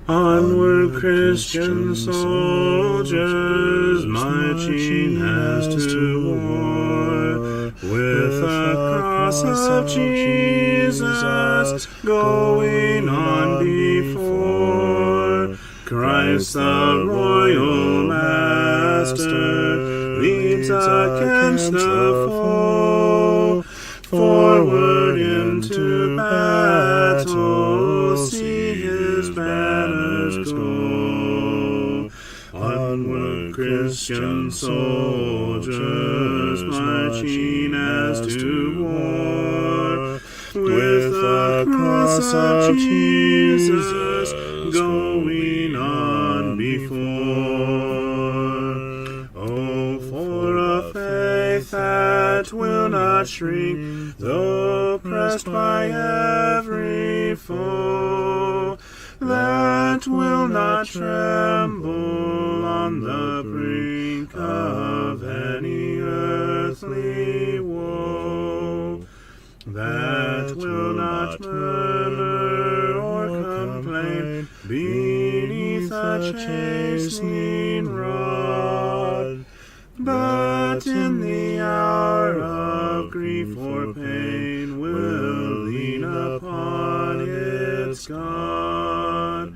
Onward, Christian soldiers, marching as to war, with the cross of Jesus going on before. Christ the royal master leads against the foe, forward into battle, see his banners go. Onward, Christian soldiers, marching as to war, with the cross of Jesus going on before. Oh, for a faith that will not shrink, though pressed by every foe, that will not tremble on the brink of any earthly woe, that will not murmur or complain beneath a chastening rod, but in the hour of grief or pain will lean upon its God.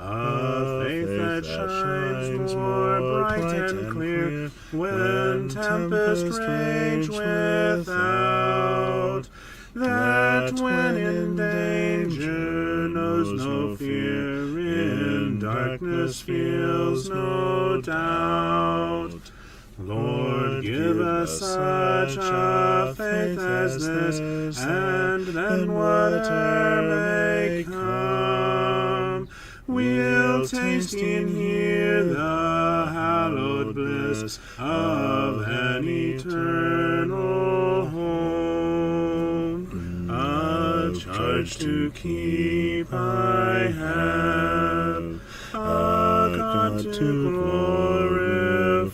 A faith that shines more bright and clear when tempests rage without, that when in danger knows no fear, in darkness feels no doubt. Lord, give us such a faith as this, and then whatever may come, we'll taste and hear the hallowed bliss of an eternal home. A charge to keep I have, a God to glorify,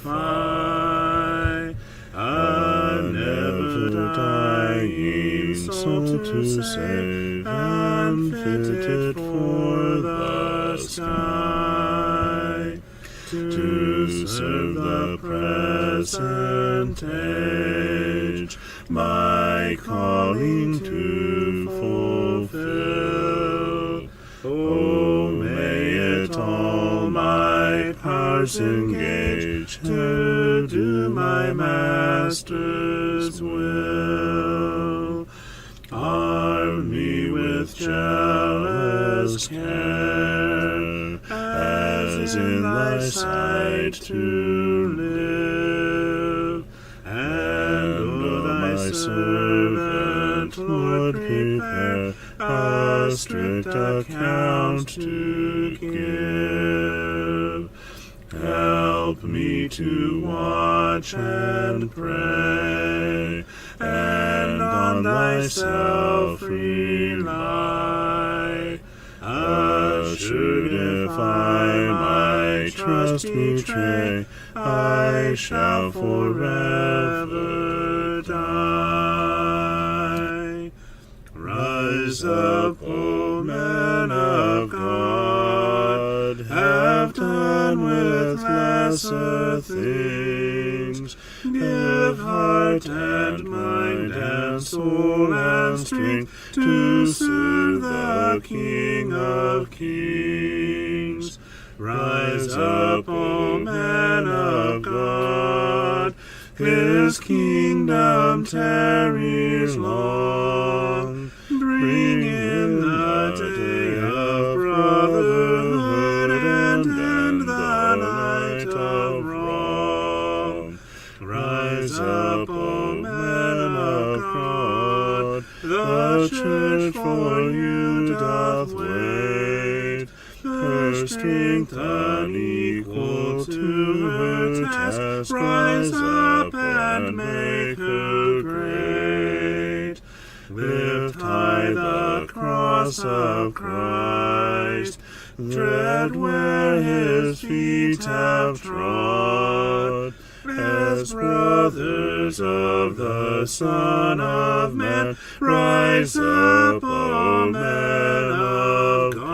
a never-dying soul to save, and fitted for the sky, to serve the present age, my calling to fulfill. Oh, may it all my powers engage to do my Master's will. Arm me with jealous care, as in thy sight to live, and O thy servant, Lord, prepare a strict account to give. Help me to watch and pray, and on thyself rely, assured if I my trust betray, I shall forever die. Rise up, O men of God, have done with lesser things, give heart and mind and soul and strength to serve the King of Kings. Rise up, O men of God, his kingdom tarries long. Bring in the day of brotherhood and end the night of wrong. Rise up, O men of God, the church for you doth wait, her strength unequal to her task. Rise up and make her great. Lift high the cross of Christ, tread where his feet have trod, as brothers of the Son of Man. Rise up, O men of God.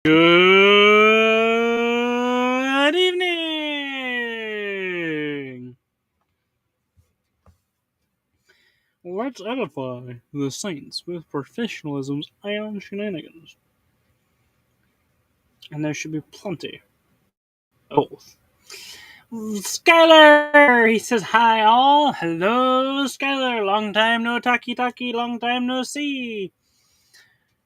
Good evening! Let's edify the saints with professionalism's iron shenanigans. And there should be plenty of both. Skylar! He says, hi all. Hello, Skylar. Long time no talkie, long time no see.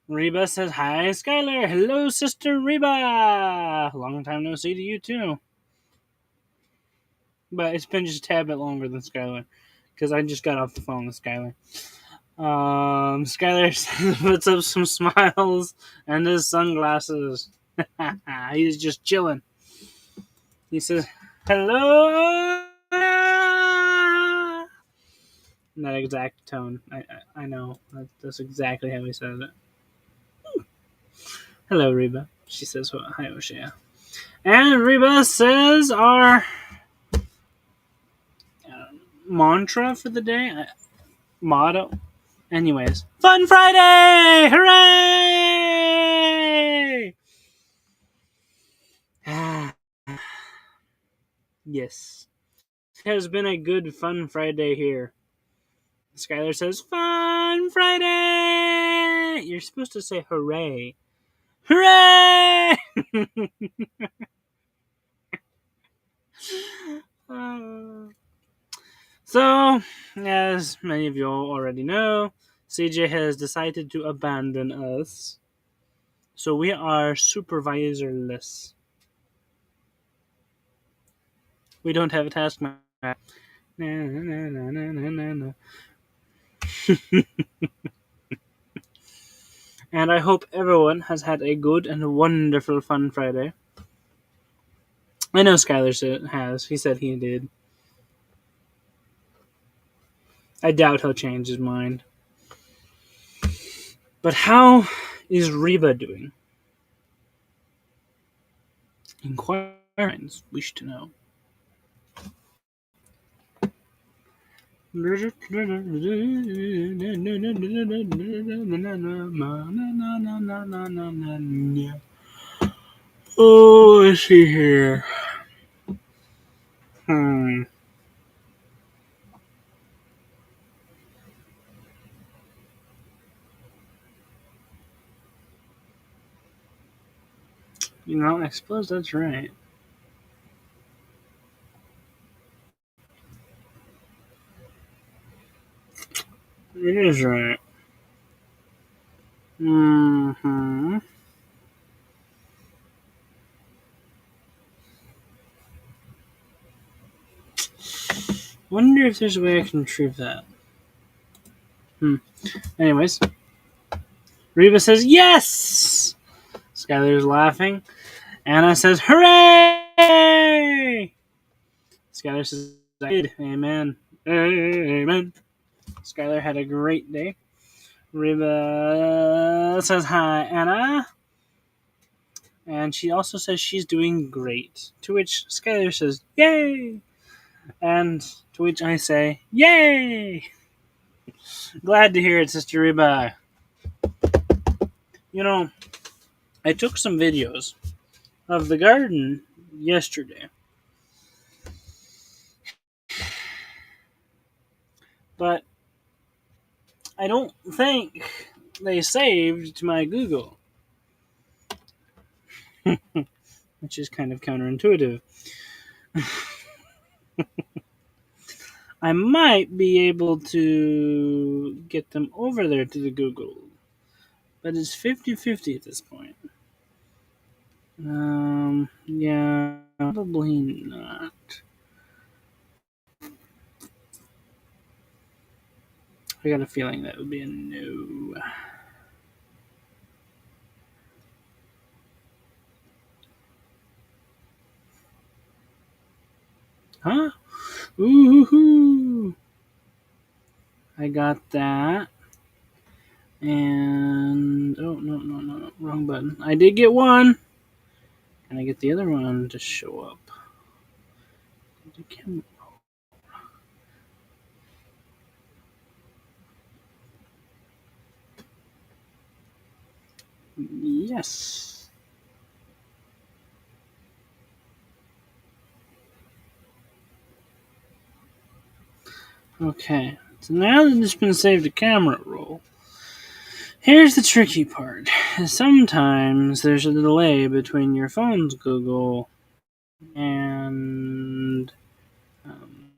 Reba says, hi, Skylar. Hello, Sister Reba. Long time no see to you, too. But it's been just a tad bit longer than Skylar, because I just got off the phone with Skylar. Skylar puts up some smiles and his sunglasses. He's just chilling. He says, hello. In that exact tone. I know. That's exactly how he says it. Hello, Reba. She says, hi, Oshia. And Reba says our mantra for the day, motto. Anyways, Fun Friday! Hooray! Yes. It has been a good Fun Friday here. Skylar says, Fun Friday! You're supposed to say hooray. Hooray! So, as many of you already know, CJ has decided to abandon us. So we are supervisorless. We don't have a task map. And I hope everyone has had a good and wonderful Fun Friday. I know Skylar has. He said he did. I doubt he'll change his mind. But how is Reba doing? Inquirers wish to know. Oh, let's see here. You know, I suppose that's right. It is right. Mm-hmm. Wonder if there's a way I can retrieve that. Anyways. Reba says, yes! Skylar's laughing. Anna says, hooray! Skylar says, I did. Amen. Amen. Skylar had a great day. Reba says, hi, Anna. And she also says she's doing great. To which Skylar says, yay! And to which I say, yay! Glad to hear it, Sister Reba. You know, I took some videos of the garden yesterday. But I don't think they saved to my Google. Which is kind of counterintuitive. I might be able to get them over there to the Google. But it's 50-50 at this point. Yeah, probably not. I got a feeling that would be a no. Huh? Ooh-hoo-hoo. I got that. And oh no, wrong button. I did get one. Can I get the other one to show up? Yes. Okay, so now that it's been saved to camera roll, here's the tricky part. Sometimes there's a delay between your phone's Google and um,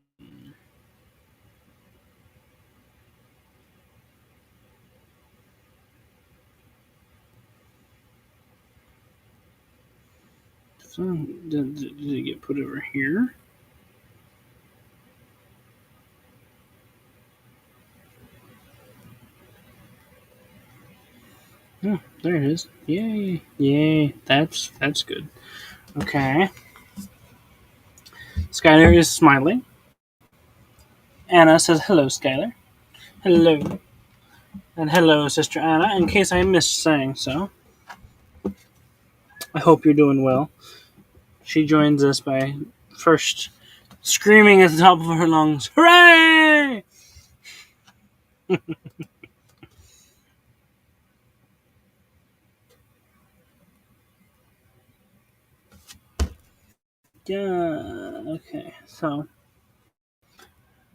so did it get put over here? Oh, there it is. Yay. Yay. That's good. Okay. Skylar is smiling. Anna says hello, Skylar. Hello. And hello, Sister Anna. In case I missed saying so, I hope you're doing well. She joins us by first screaming at the top of her lungs, "Hooray!" Yeah. Okay. So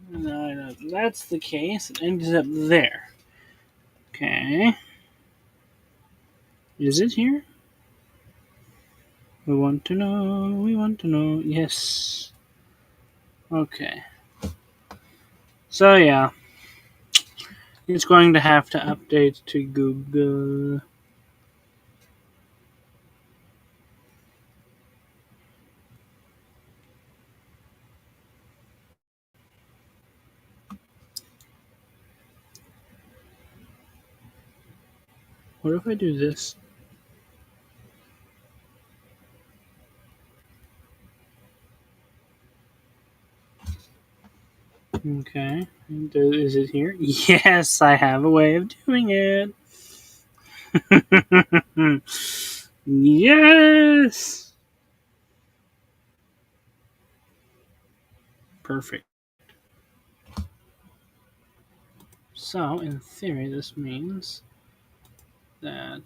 that's the case. It ends up there. Okay. Is it here? We want to know. We want to know. Yes. Okay. So yeah, it's going to have to update to Google. What if I do this? Okay. Is it here? Yes, I have a way of doing it. Yes! Perfect. So, in theory, this means that.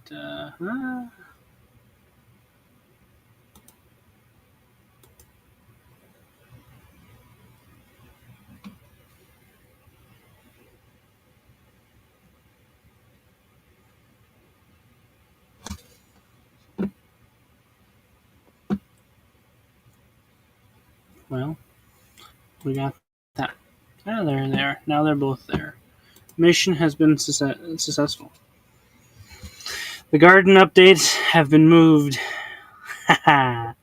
Well, we got that. Ah, they're there. Now they're both there. Mission has been successful. The garden updates have been moved. Haha.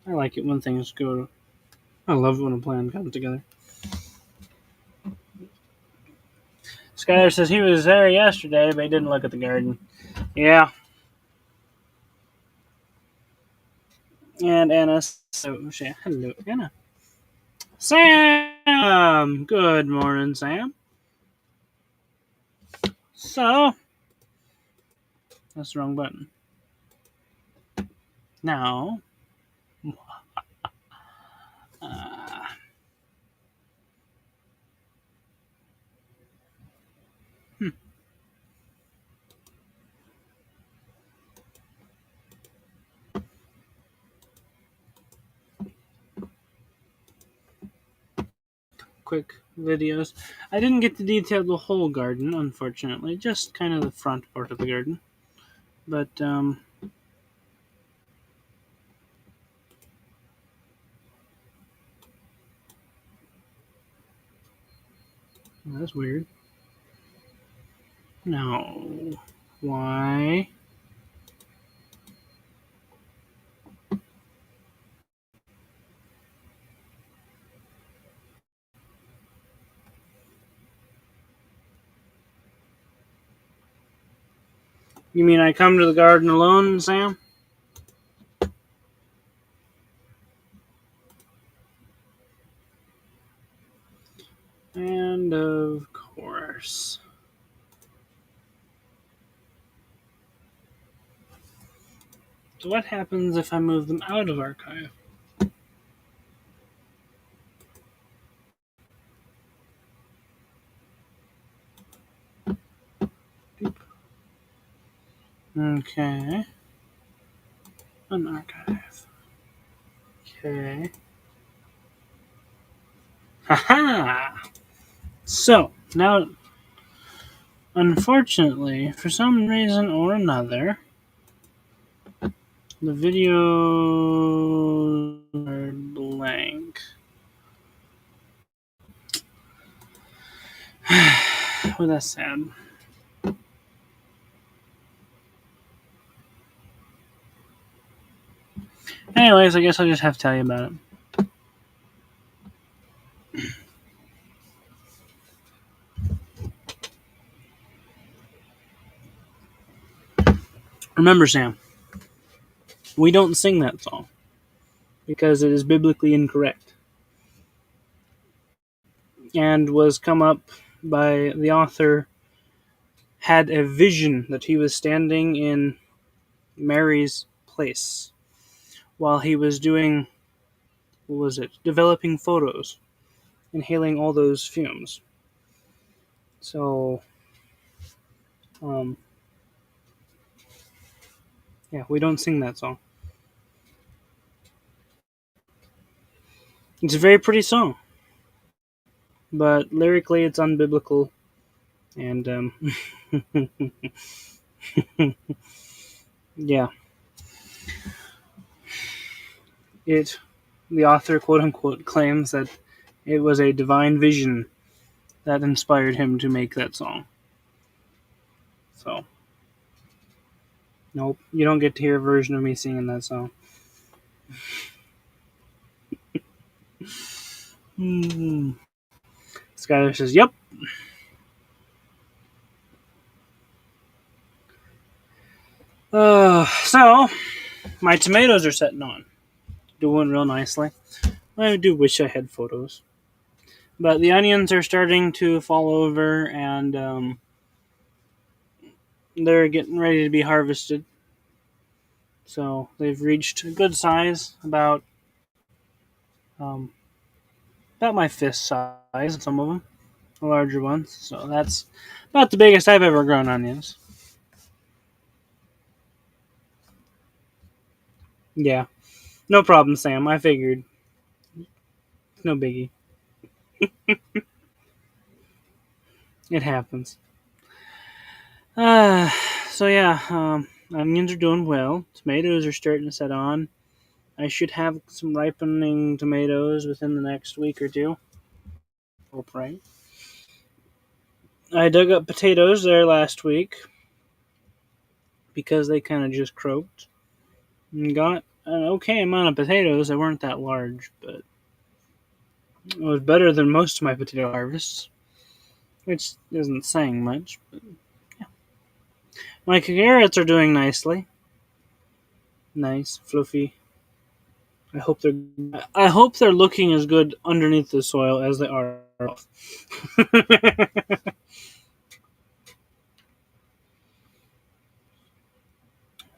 I like it when things go. I love when a plan comes together. Skylar says he was there yesterday, but he didn't look at the garden. Yeah. And Anna. So, hello, Anna. Sam! Good morning, Sam. So, that's the wrong button. Now, uh, hmm, quick videos. I didn't get to detail the whole garden, unfortunately, just kind of the front part of the garden. But, that's weird. No. Why? You mean I come to the garden alone, Sam? And of course. So what happens if I move them out of archive? Okay. Unarchive. Okay. Haha! So, now, unfortunately, for some reason or another, the videos are blank. Well, that's sad. Anyways, I guess I'll just have to tell you about it. Remember, Sam, we don't sing that song because it is biblically incorrect and was come up by the author had a vision that he was standing in Mary's place while he was doing, what was it, developing photos, inhaling all those fumes. So, um, yeah, we don't sing that song. It's a very pretty song, but lyrically it's unbiblical, and yeah, it. The author, quote unquote, claims that it was a divine vision that inspired him to make that song. So, nope, you don't get to hear a version of me singing that song. Mm-hmm. Skylar says, "Yep." So my tomatoes are setting on, doing real nicely. I do wish I had photos, but the onions are starting to fall over, and they're getting ready to be harvested. So they've reached a good size, um, about my fist size. Some of them, the larger ones. So that's about the biggest I've ever grown onions. Yeah, no problem, Sam. I figured. No biggie. It happens. Uh, so yeah, onions are doing well. Tomatoes are starting to set on. I should have some ripening tomatoes within the next week or two. Hope right. I dug up potatoes there last week because they kind of just croaked and got an okay amount of potatoes. They weren't that large, but it was better than most of my potato harvests, which isn't saying much. But my carrots are doing nicely. Nice, fluffy. I hope they're. I hope they're looking as good underneath the soil as they are off.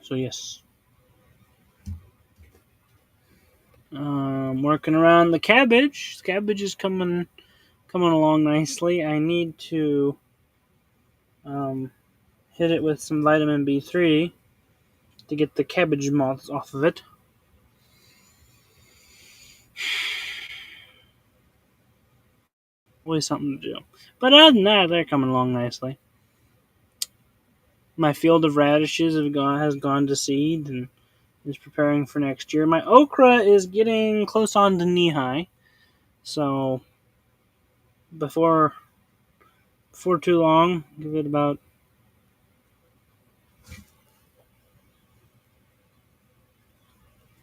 So yes, working around the cabbage. Cabbage is coming along nicely. I need to um, hit it with some vitamin B3 to get the cabbage moths off of it. Always something to do. But other than that, they're coming along nicely. My field of radishes has gone to seed and is preparing for next year. My okra is getting close on to knee high, so before too long, give it about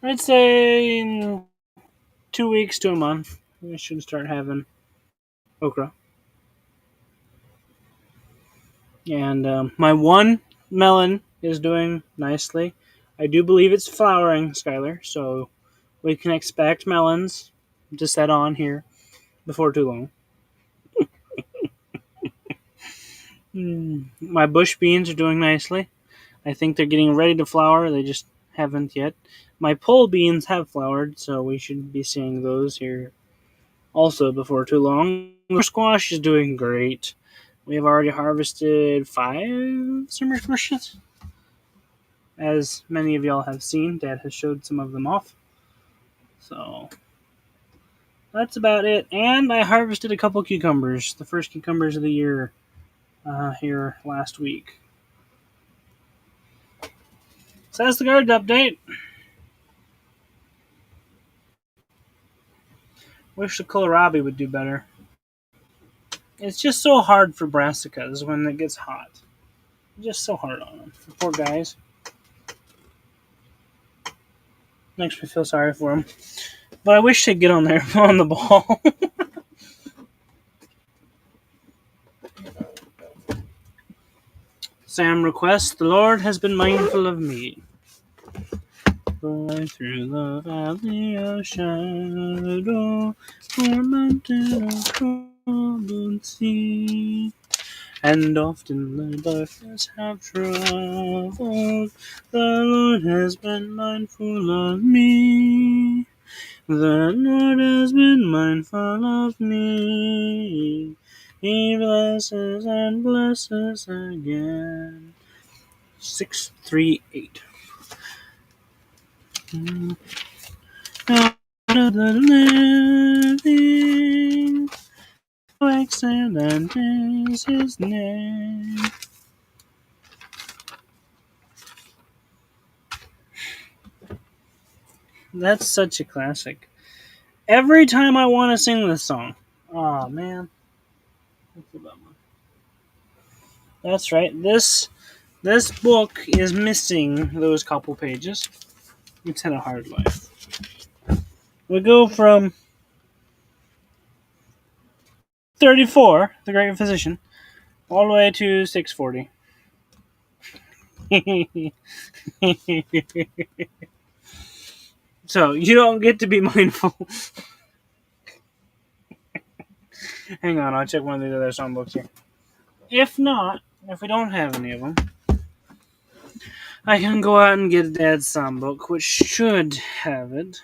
I'd say in 2 weeks to a month, we should start having okra. And my one melon is doing nicely. I do believe it's flowering, Skylar, so we can expect melons to set on here before too long. My bush beans are doing nicely. I think they're getting ready to flower. They just haven't yet. My pole beans have flowered, so we should be seeing those here also before too long. The squash is doing great. We have already harvested 5 summer squashes. As many of y'all have seen, Dad has showed some of them off. So That's about it. And I harvested a couple cucumbers, the first cucumbers of the year, here last week. So that's the garden update. Wish the kohlrabi would do better. It's just so hard for brassicas when it gets hot. Just so hard on them. The poor guys. Makes me feel sorry for them. But I wish they'd get on there on the ball. Sam requests, the Lord has been mindful of me. Going through the valley of shadow, or mountain of troubled sea. And often the darkness have traveled, the Lord has been mindful of me. The Lord has been mindful of me. He blesses and blesses again. 638. Out of the living, how excellent is his name. That's such a classic. Every time I want to sing this song. Oh man. That's a bummer. That's right. This book is missing those couple pages. It's had a hard life. We go from 34, the Great Physician, all the way to 640. So you don't get to be mindful. Hang on, I'll check one of these other songbooks here. If not, if we don't have any of them, I can go out and get Dad's songbook, which should have it.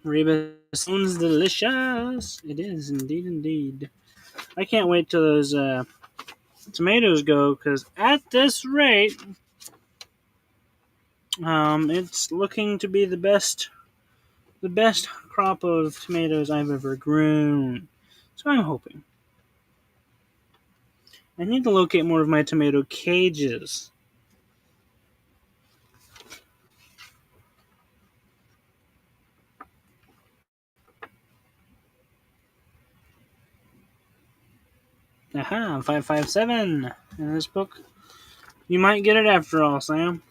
Reba sounds delicious. It is indeed, indeed. I can't wait till those tomatoes go, because at this rate, it's looking to be the best crop of tomatoes I've ever grown. So I'm hoping. I need to locate more of my tomato cages. Aha, 557 in this book. You might get it after all, Sam.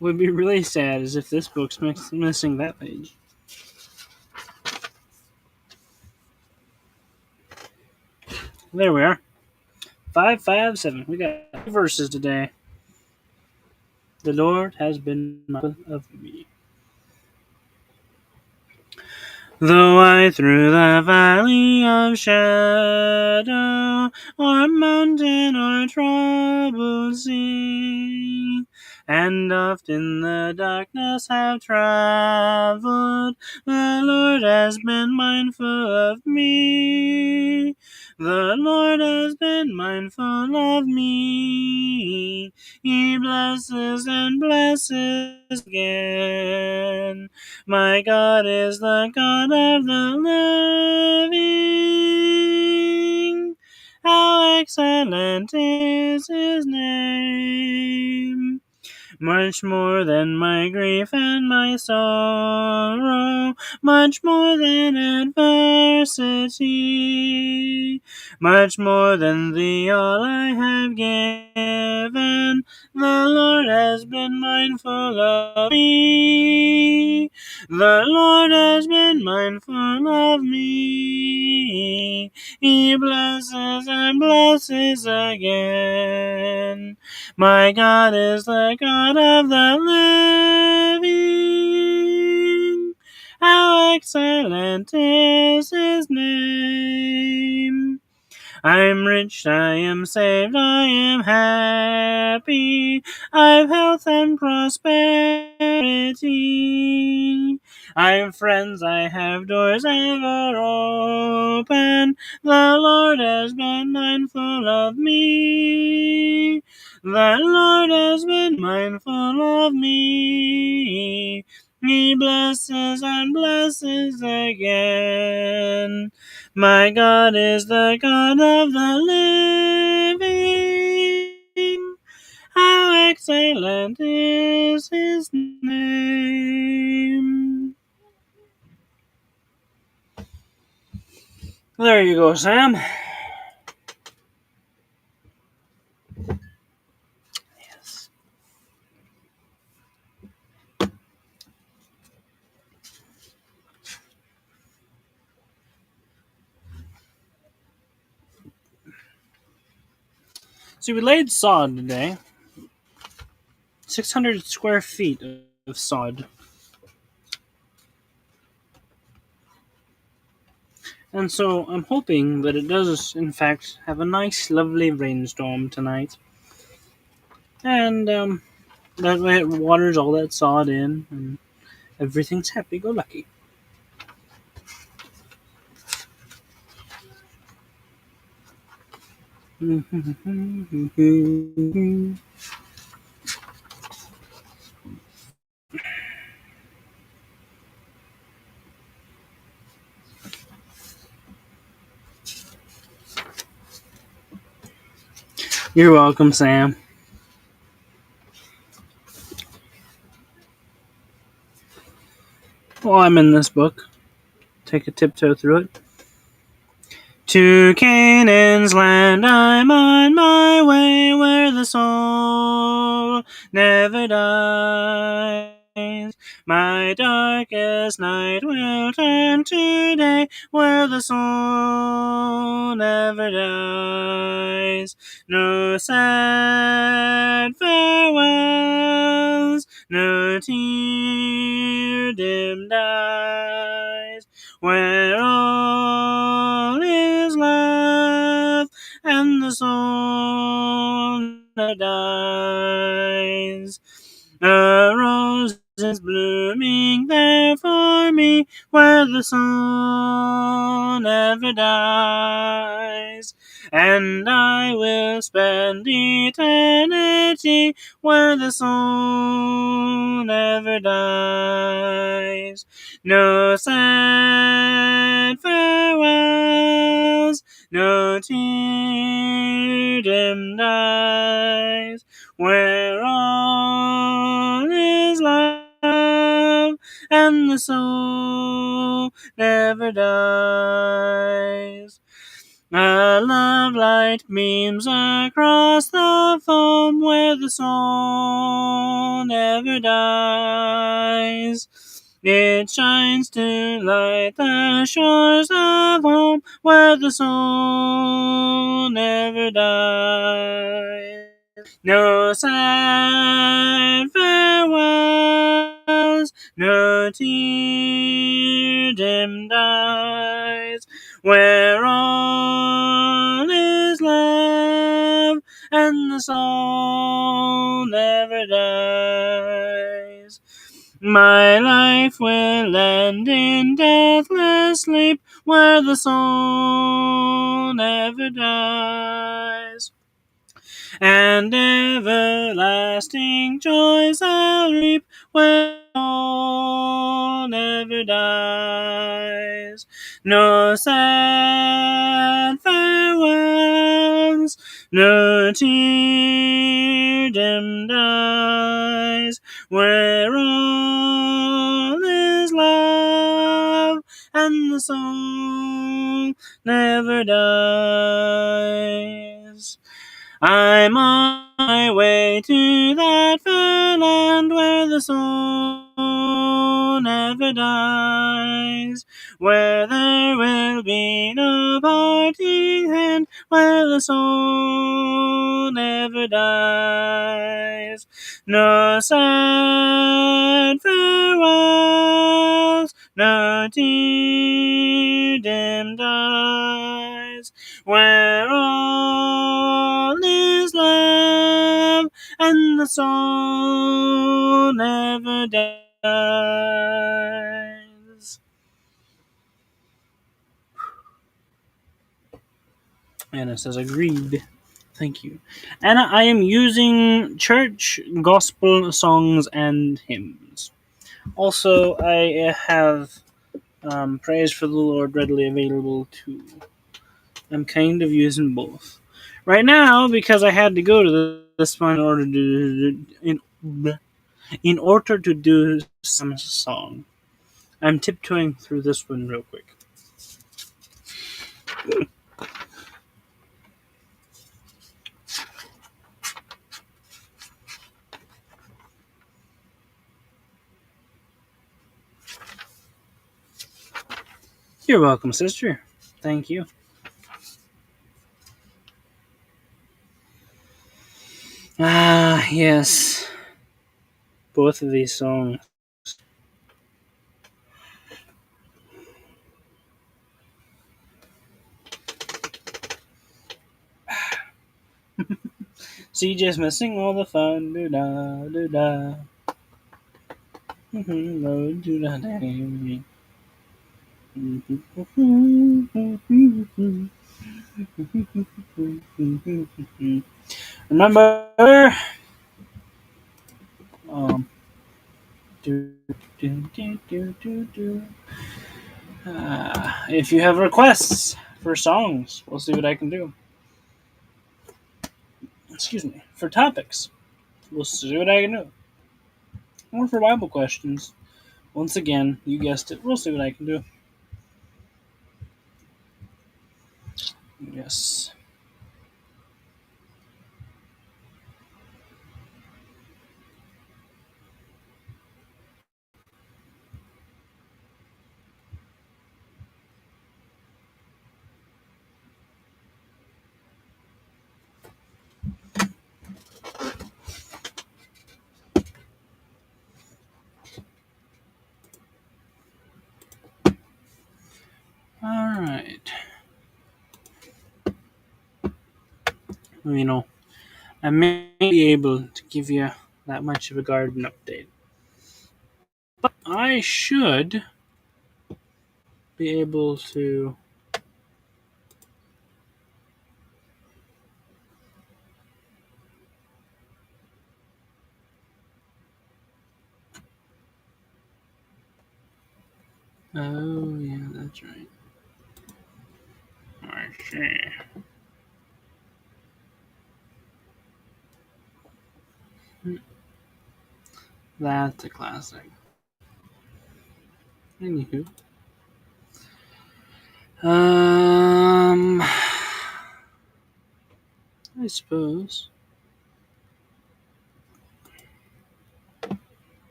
Would be really sad as if this book's missing that page. There we are. 557. We got 2 verses today. The Lord has been mindful of me. Though I through the valley of shadow, or mountain or troubled sea, and oft in the darkness have traveled, the Lord has been mindful of me. The Lord has been mindful of me. He blesses and blesses again. My God is the God of the living. How excellent is his name. Much more than my grief and my sorrow, much more than adversity, much more than the all I have given, the Lord has been mindful of me. The Lord has been mindful of me. He blesses and blesses again. My God is the God of the living. How excellent is his name. I'm rich, I am saved, I am happy. I've health and prosperity. I've friends, I have doors ever open. The Lord has been mindful of me. The Lord has been mindful of me. He blesses and blesses again. My God is the God of the living. How excellent is his name. There you go, Sam. Yes. So we laid sod today. 600 square feet of sod. And so I'm hoping that it does, in fact, have a nice, lovely rainstorm tonight. And that way it waters all that sod in, and everything's happy-go-lucky. You're welcome, Sam. While I'm in this book, take a tiptoe through it. To Canaan's land I'm on my way, where the soul never dies. My darkest night will turn to day, where the soul never dies. No sad farewells, no tear dimmed eyes, where all is love and the soul never dies. A rose is blooming there for me, where the soul never dies. And I will spend eternity where the soul never dies. No sad farewells, no tear dimmed eyes, where all is love and the soul never dies. A love light beams across the foam where the soul never dies. It shines to light the shores of home where the soul never dies. No sad farewells, no tear dimmed eyes, where all is love and the soul never dies. My life will end in deathless sleep, where the soul never dies. And everlasting joys I'll reap, where all never dies. No sad farewells, no tear dimmed eyes, where all is love and the soul never dies. I'm on my way to that fair land where the soul never dies, where there will be no parting hand, where the soul never dies. No sad farewells, no tear dimmed eyes, where all is love and the soul never dies. Anna says agreed. Thank you. And I am using church gospel songs and hymns. Also, I have praise for the Lord readily available too. I'm kind of using both. Right now, because I had to go to this one in order to do some song. I'm tiptoeing through this one real quick. You're welcome, sister. Thank you. Ah, yes. Both of these songs. CJ's missing all the fun. Do da do da. Do da da. Remember, um, do, do. If you have requests for songs, we'll see what I can do. Excuse me. For topics, we'll see what I can do. Or for Bible questions, once again, you guessed it, we'll see what I can do. Yes. Alright. You know, I may be able to give you that much of a garden update. But I should be able to. Oh, yeah, that's right. I see. That's a classic. Anywho. I suppose.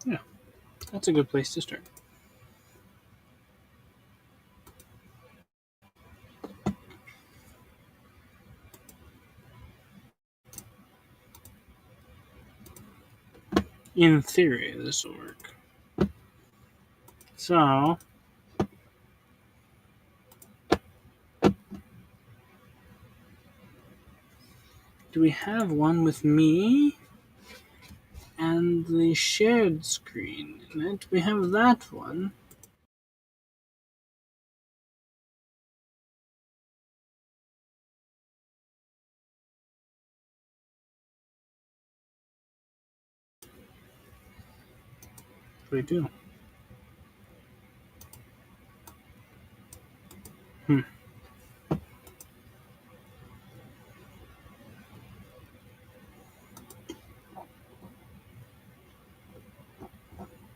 Yeah, that's a good place to start. In theory, this will work. So, do we have one with me and the shared screen in it? We have that one. We do. Hmm.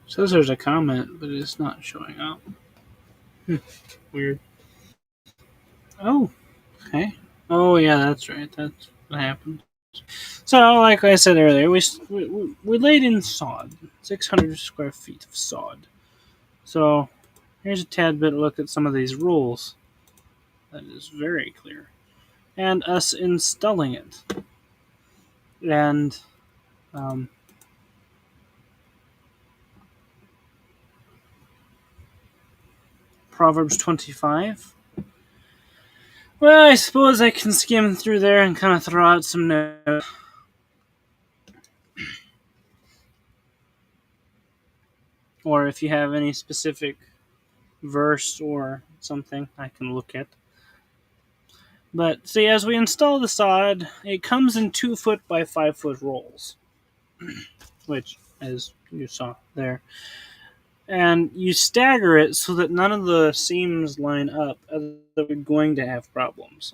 Says there's a comment, but it's not showing up. Weird. Oh, okay. Oh, yeah, that's right. That's what happened. So, like I said earlier, we laid in sod, 600 square feet of sod. So, here's a tad bit look at some of these rules. That is very clear. And us installing it. And um, Proverbs 25. Well, I suppose I can skim through there and kind of throw out some notes. Or if you have any specific verse or something I can look at. But see, as we install the sod, it comes in 2 foot by 5 foot rolls, which, as you saw there, and you stagger it so that none of the seams line up, otherwise we're going to have problems.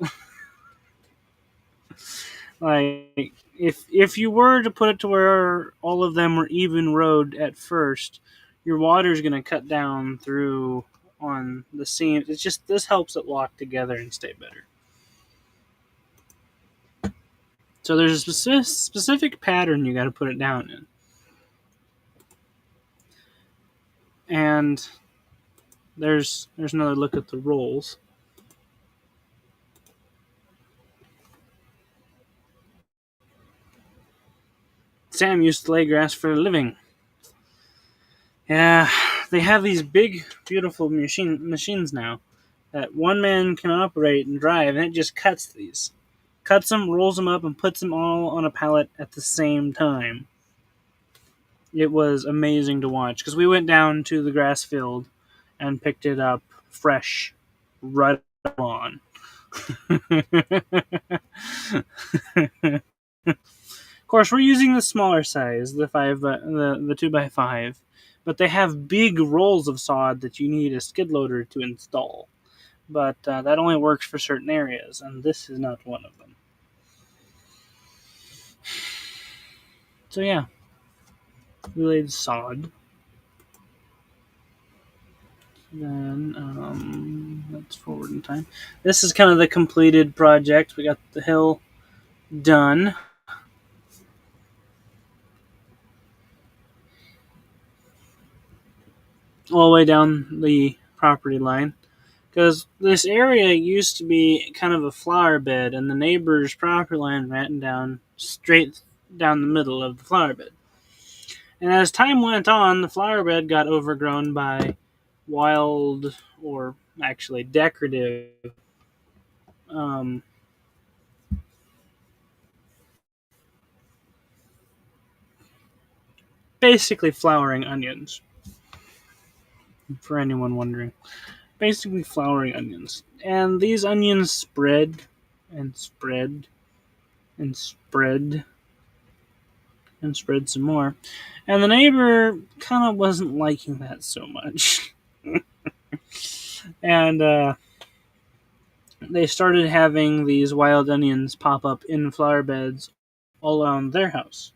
Like if you were to put it to where all of them were even rowed at first, your water's going to cut down through on the seams. It's just this helps it lock together and stay better. So there's a specific pattern you got to put it down in, and there's another look at the rolls. Sam used to lay grass for a living. Yeah, they have these big, beautiful machines now that one man can operate and drive, and it just cuts them, rolls them up, and puts them all on a pallet at the same time. It was amazing to watch because we went down to the grass field and picked it up fresh, right on. Of course, we're using the smaller size, the 2x5, but they have big rolls of sod that you need a skid loader to install. But that only works for certain areas, and this is not one of them. So yeah, we laid sod. Then let's forward in time. This is kind of the completed project. We got the hill done. All the way down the property line. Because this area used to be kind of a flower bed, and the neighbor's property line ran down straight down the middle of the flower bed. And as time went on, the flower bed got overgrown by wild, or actually decorative, basically flowering onions, for anyone wondering. Basically flowering onions. And these onions spread and spread and spread and spread some more. And the neighbor kind of wasn't liking that so much. And they started having these wild onions pop up in flower beds all around their house.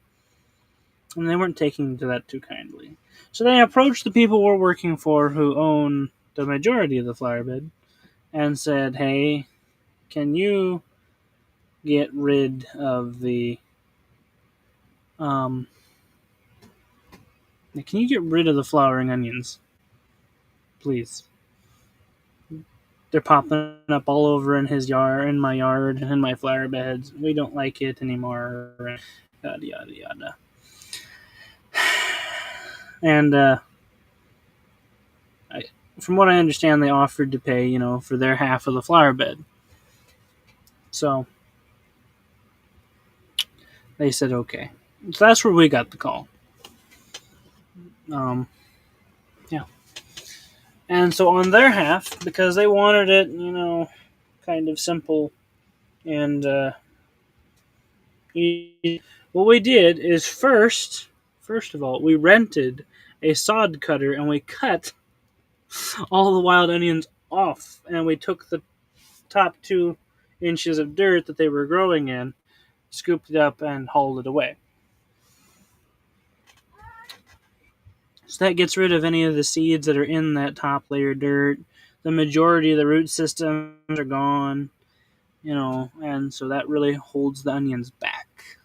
And they weren't taking to that too kindly. So they approached the people we're working for who own the majority of the flower bed and said, hey, can you get rid of the flowering onions, please? They're popping up all over in his yard, in my yard, and in my flower beds. We don't like it anymore. Yada yada yada. And from what I understand, they offered to pay, for their half of the flower bed. So they said okay. So that's where we got the call. Yeah. And so on their half, because they wanted it, kind of simple, and what we did is first of all, we rented a sod cutter and we cut all the wild onions off, and we took the top 2 inches of dirt that they were growing in, scooped it up, and hauled it away. So that gets rid of any of the seeds that are in that top layer of dirt. The majority of the root systems are gone, and so that really holds the onions back.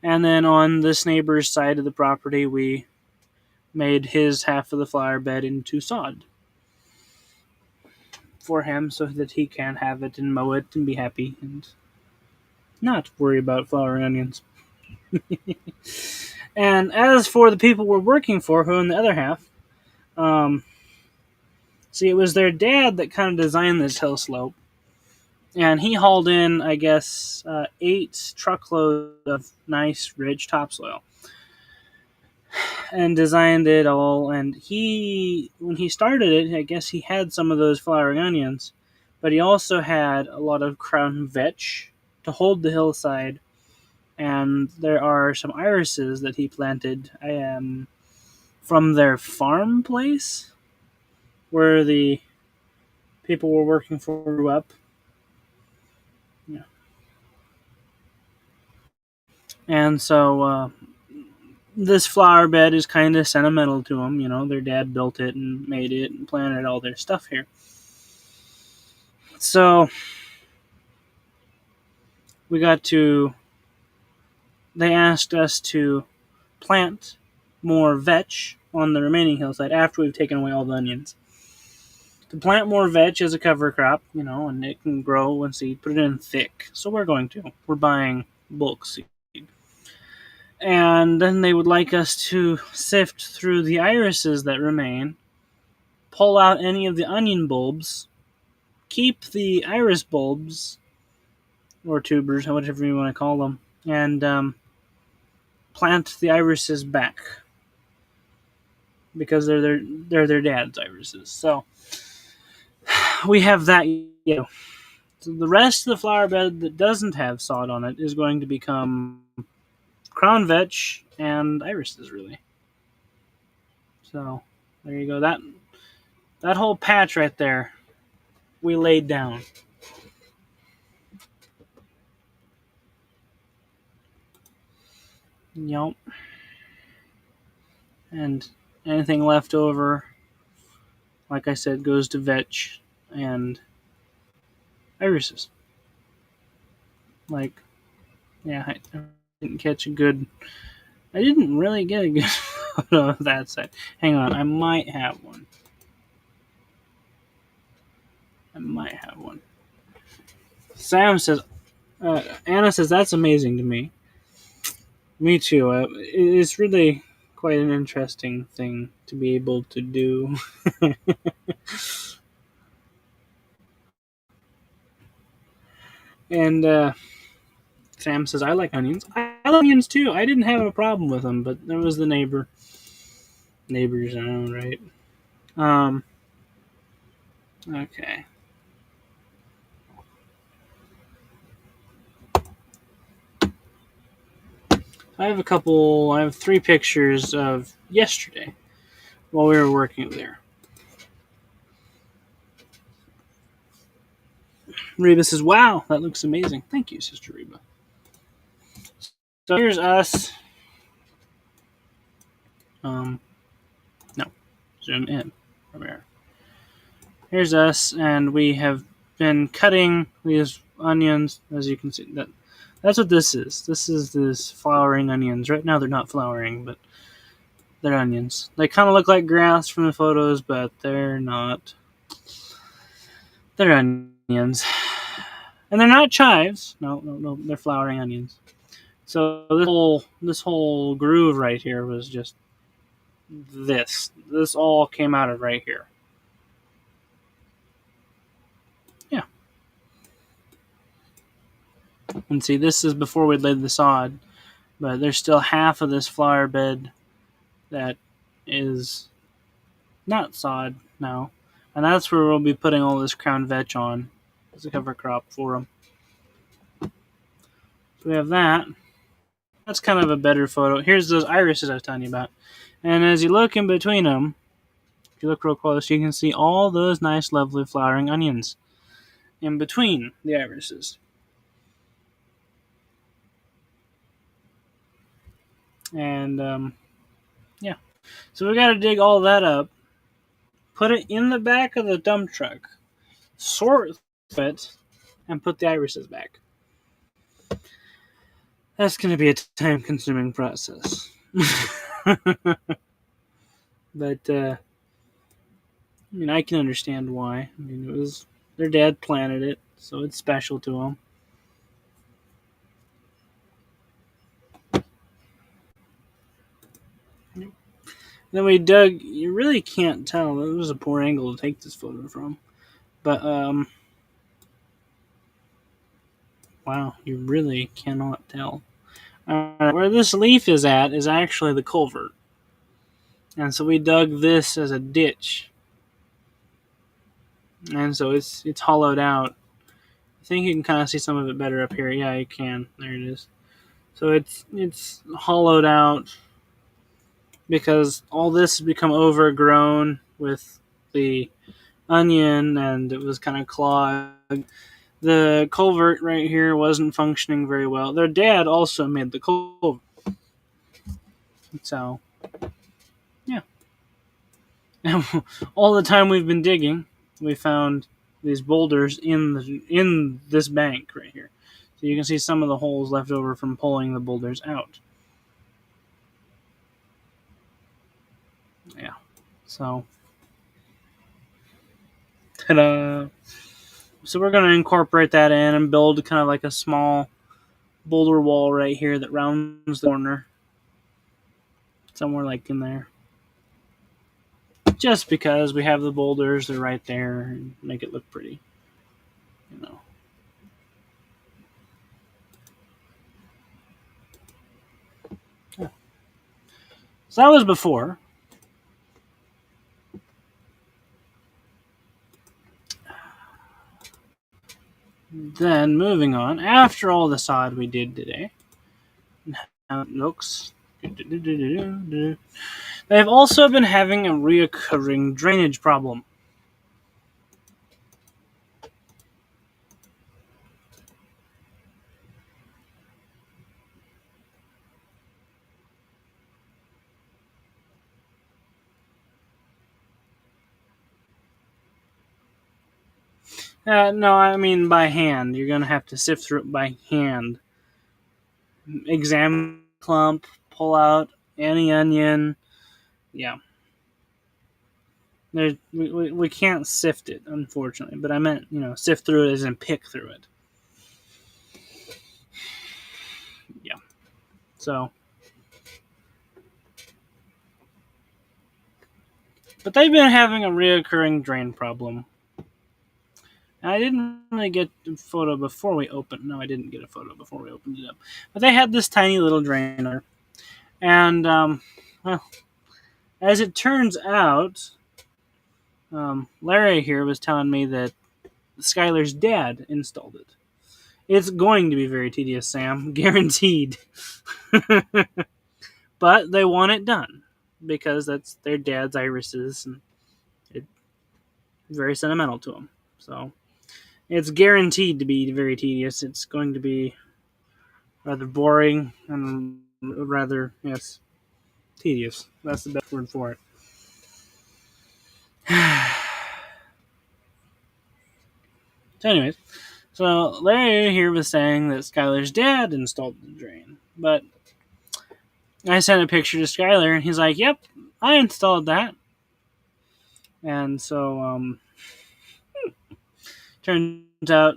And then on this neighbor's side of the property, we made his half of the flower bed into sod for him so that he can have it and mow it and be happy and not worry about flowering onions. And as for the people we're working for, who on the other half, see, it was their dad that kind of designed this hill slope, and he hauled in, I guess, 8 truckloads of nice, rich topsoil. and designed it all. And when he started it, I guess he had some of those flowering onions, but he also had a lot of crown vetch to hold the hillside. And there are some irises that he planted from their farm place where the people were working for grew up. Yeah. And so this flower bed is kind of sentimental to them. You know, their dad built it and made it and planted all their stuff here. So we got to. They asked us to plant more vetch on the remaining hillside after we've taken away all the onions. To plant more vetch as a cover crop, you know, and it can grow and seed. Put it in thick. So we're going to. We're buying bulk seed. And then they would like us to sift through the irises that remain, pull out any of the onion bulbs, keep the iris bulbs, or tubers, whatever you want to call them, and plant the irises back. Because they're their dad's irises. So we have that. So the rest of the flower bed that doesn't have sod on it is going to become crown vetch and irises, really. So there you go. That whole patch right there, we laid down. Yep. And anything left over, like I said, goes to vetch and irises. Like, yeah, I didn't catch a good. I didn't really get a good photo of that side. Hang on, I might have one. Sam says, Anna says, that's amazing to me. Me too. It's really quite an interesting thing to be able to do. And Sam says, I like onions. I like onions too. I didn't have a problem with them, but there was the neighbors, I know, right? Okay. I have 3 pictures of yesterday while we were working there. Reba says, wow, that looks amazing. Thank you, Sister Reba. So here's us. No, zoom in from here. Here's us, and we have been cutting these onions, as you can see. That's what this is. This is this flowering onions. Right now they're not flowering, but they're onions. They kind of look like grass from the photos, but they're not. They're onions. And they're not chives. No, they're flowering onions. So this whole groove right here was just this. This all came out of right here. Yeah. And see, this is before we laid the sod, but there's still half of this flower bed that is not sod now. And that's where we'll be putting all this crown vetch on as a cover crop for them. So we have that. That's kind of a better photo. Here's those irises I was telling you about. And as you look in between them, if you look real close, you can see all those nice, lovely flowering onions in between the irises. And, yeah. So we got to dig all that up, put it in the back of the dump truck, sort it, and put the irises back. That's going to be a time-consuming process. But, I mean, I can understand why. I mean, it was their dad planted it, so it's special to them. Then we dug. You really can't tell. It was a poor angle to take this photo from, but wow, you really cannot tell. Where this leaf is at is actually the culvert. And so we dug this as a ditch. And so it's hollowed out. I think you can kind of see some of it better up here. Yeah, you can. There it is. So it's hollowed out because all this has become overgrown with the onion, and it was kind of clogged. The culvert right here wasn't functioning very well. Their dad also made the culvert. So, yeah. All the time we've been digging, we found these boulders in this bank right here. So you can see some of the holes left over from pulling the boulders out. Yeah. So, ta-da! So we're going to incorporate that in and build kind of like a small boulder wall right here that rounds the corner. Somewhere like in there. Just because we have the boulders, they're right there and make it look pretty. You know. Yeah. So that was before. Then moving on, after all the sod we did today, how it looks. They've also been having a reoccurring drainage problem. No, I mean by hand. You're going to have to sift through it by hand. Examine the clump, pull out any onion. Yeah. We can't sift it, unfortunately. But I meant, sift through it as in pick through it. Yeah. So. But they've been having a reoccurring drain problem. I didn't really get a photo before we opened. No, I didn't get a photo before we opened it up. But they had this tiny little drainer. And, well, as it turns out, Larry here was telling me that Skylar's dad installed it. It's going to be very tedious, Sam. Guaranteed. But they want it done. Because that's their dad's irises. And it's very sentimental to them. So, it's guaranteed to be very tedious. It's going to be rather boring and rather, yes, tedious. That's the best word for it. So, anyways, so Larry here was saying that Skylar's dad installed the drain, but I sent a picture to Skylar, and he's like, "Yep, I installed that." And so, turns out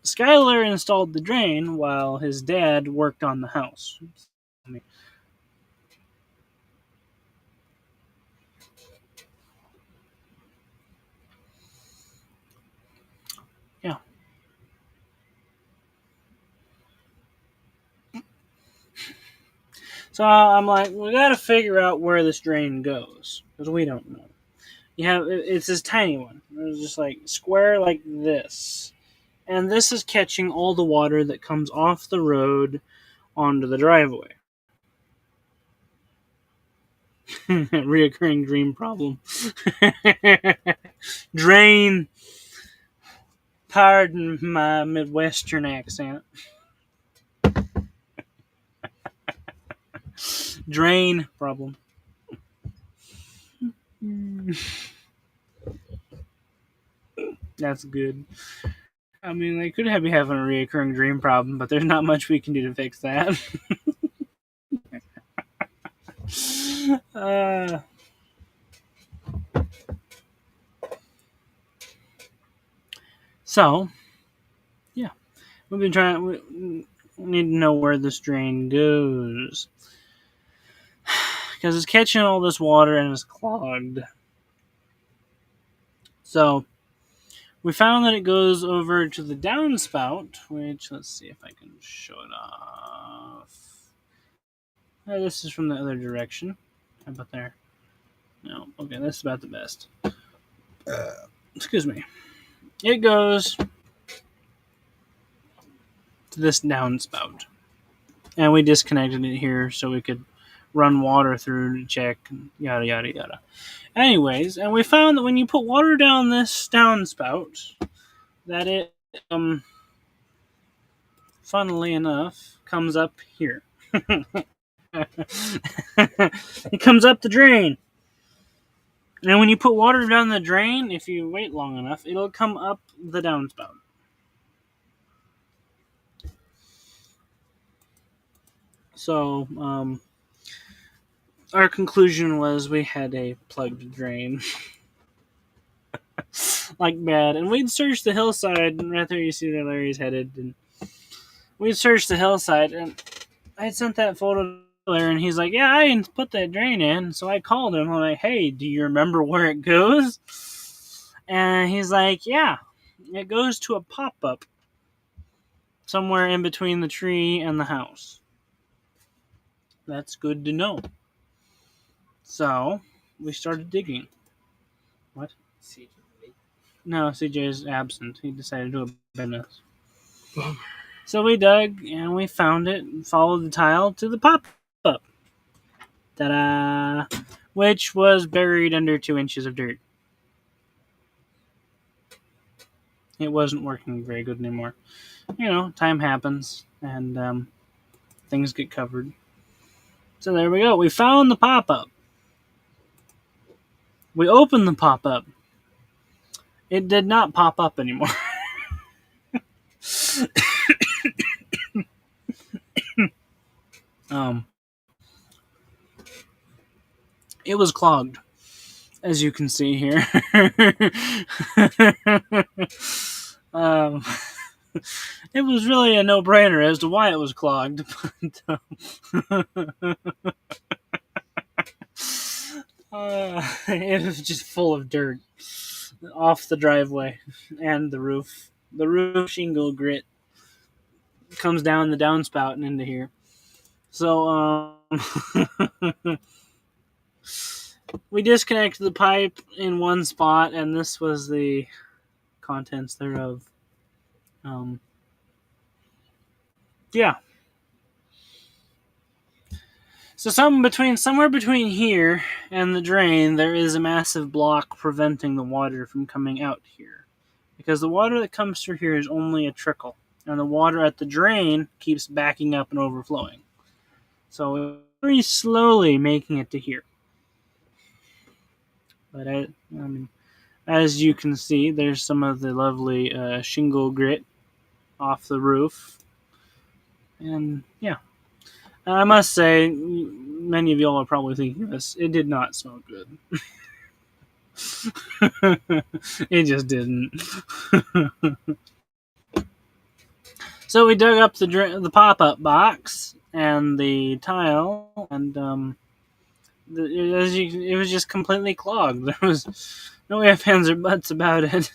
Skylar installed the drain while his dad worked on the house. Yeah. So I'm like, we got to figure out where this drain goes because we don't know. It's this tiny one. It's just like square like this, and this is catching all the water that comes off the road onto the driveway. Reoccurring dream problem. Drain. Pardon my Midwestern accent. Drain problem. That's good. I mean, they could be having a reoccurring dream problem, but there's not much we can do to fix that. So, yeah, we've been trying. We need to know where this drain goes because it's catching all this water and it's clogged. So, we found that it goes over to the downspout, which, let's see if I can show it off. This is from the other direction. How about there? No, okay, that's about the best. Excuse me. It goes to this downspout, and we disconnected it here so we could run water through to check, and yada yada yada. Anyways, and we found that when you put water down this downspout, that it, funnily enough, comes up here. It comes up the drain. And when you put water down the drain, if you wait long enough, it'll come up the downspout. So, our conclusion was we had a plugged drain. Like bad. And we'd searched the hillside, and right there you see where Larry's headed. And we'd searched the hillside, and I sent that photo to Larry, and he's like, yeah, I didn't put that drain in. So I called him. I'm like, hey, do you remember where it goes? And he's like, yeah, it goes to a pop-up somewhere in between the tree and the house. That's good to know. So we started digging. What? No, CJ is absent. He decided to do a business. So we dug and we found it and followed the tile to the pop-up. Ta-da! Which was buried under 2 inches of dirt. It wasn't working very good anymore. You know, time happens and things get covered. So there we go. We found the pop-up. We opened the pop-up. It did not pop up anymore. It was clogged, as you can see here. It was really a no-brainer as to why it was clogged. But, it was just full of dirt off the driveway and the roof. The roof shingle grit comes down the downspout and into here. So, we disconnected the pipe in one spot, and this was the contents thereof. Yeah. So somewhere between here and the drain, there is a massive block preventing the water from coming out here. Because the water that comes through here is only a trickle, and the water at the drain keeps backing up and overflowing. So very slowly making it to here. But as you can see, there's some of the lovely shingle grit off the roof. And yeah, I must say, many of y'all are probably thinking this. It did not smell good. It just didn't. So we dug up the pop-up box and the tile, and it was just completely clogged. There was no ifs, ands, or buts about it.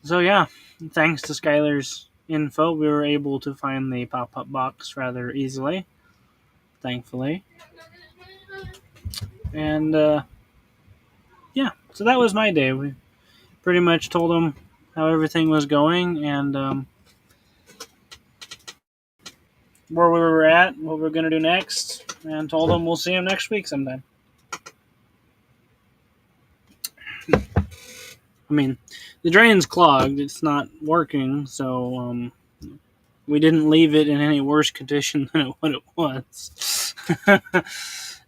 So yeah, thanks to Skylar's info, we were able to find the pop-up box rather easily, thankfully. And yeah, so that was my day. We pretty much told them how everything was going and where we were at, what we were going to do next, and told them we'll see them next week sometime. I mean, the drain's clogged. It's not working, so we didn't leave it in any worse condition than what it was.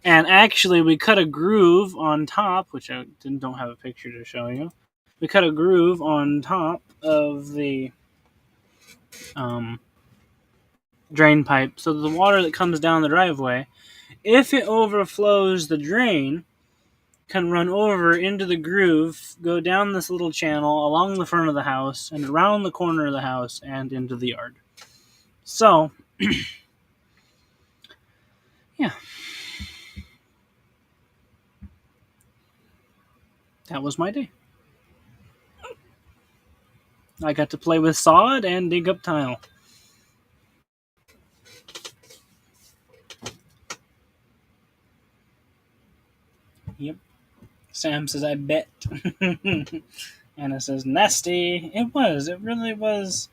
And actually, we cut a groove on top, which I don't have a picture to show you. We cut a groove on top of the drain pipe, so the water that comes down the driveway, if it overflows the drain, can run over into the groove, go down this little channel along the front of the house and around the corner of the house and into the yard. So, yeah. That was my day. I got to play with sod and dig up tile. Yep. Sam says, I bet. Anna says, nasty. It was. It really was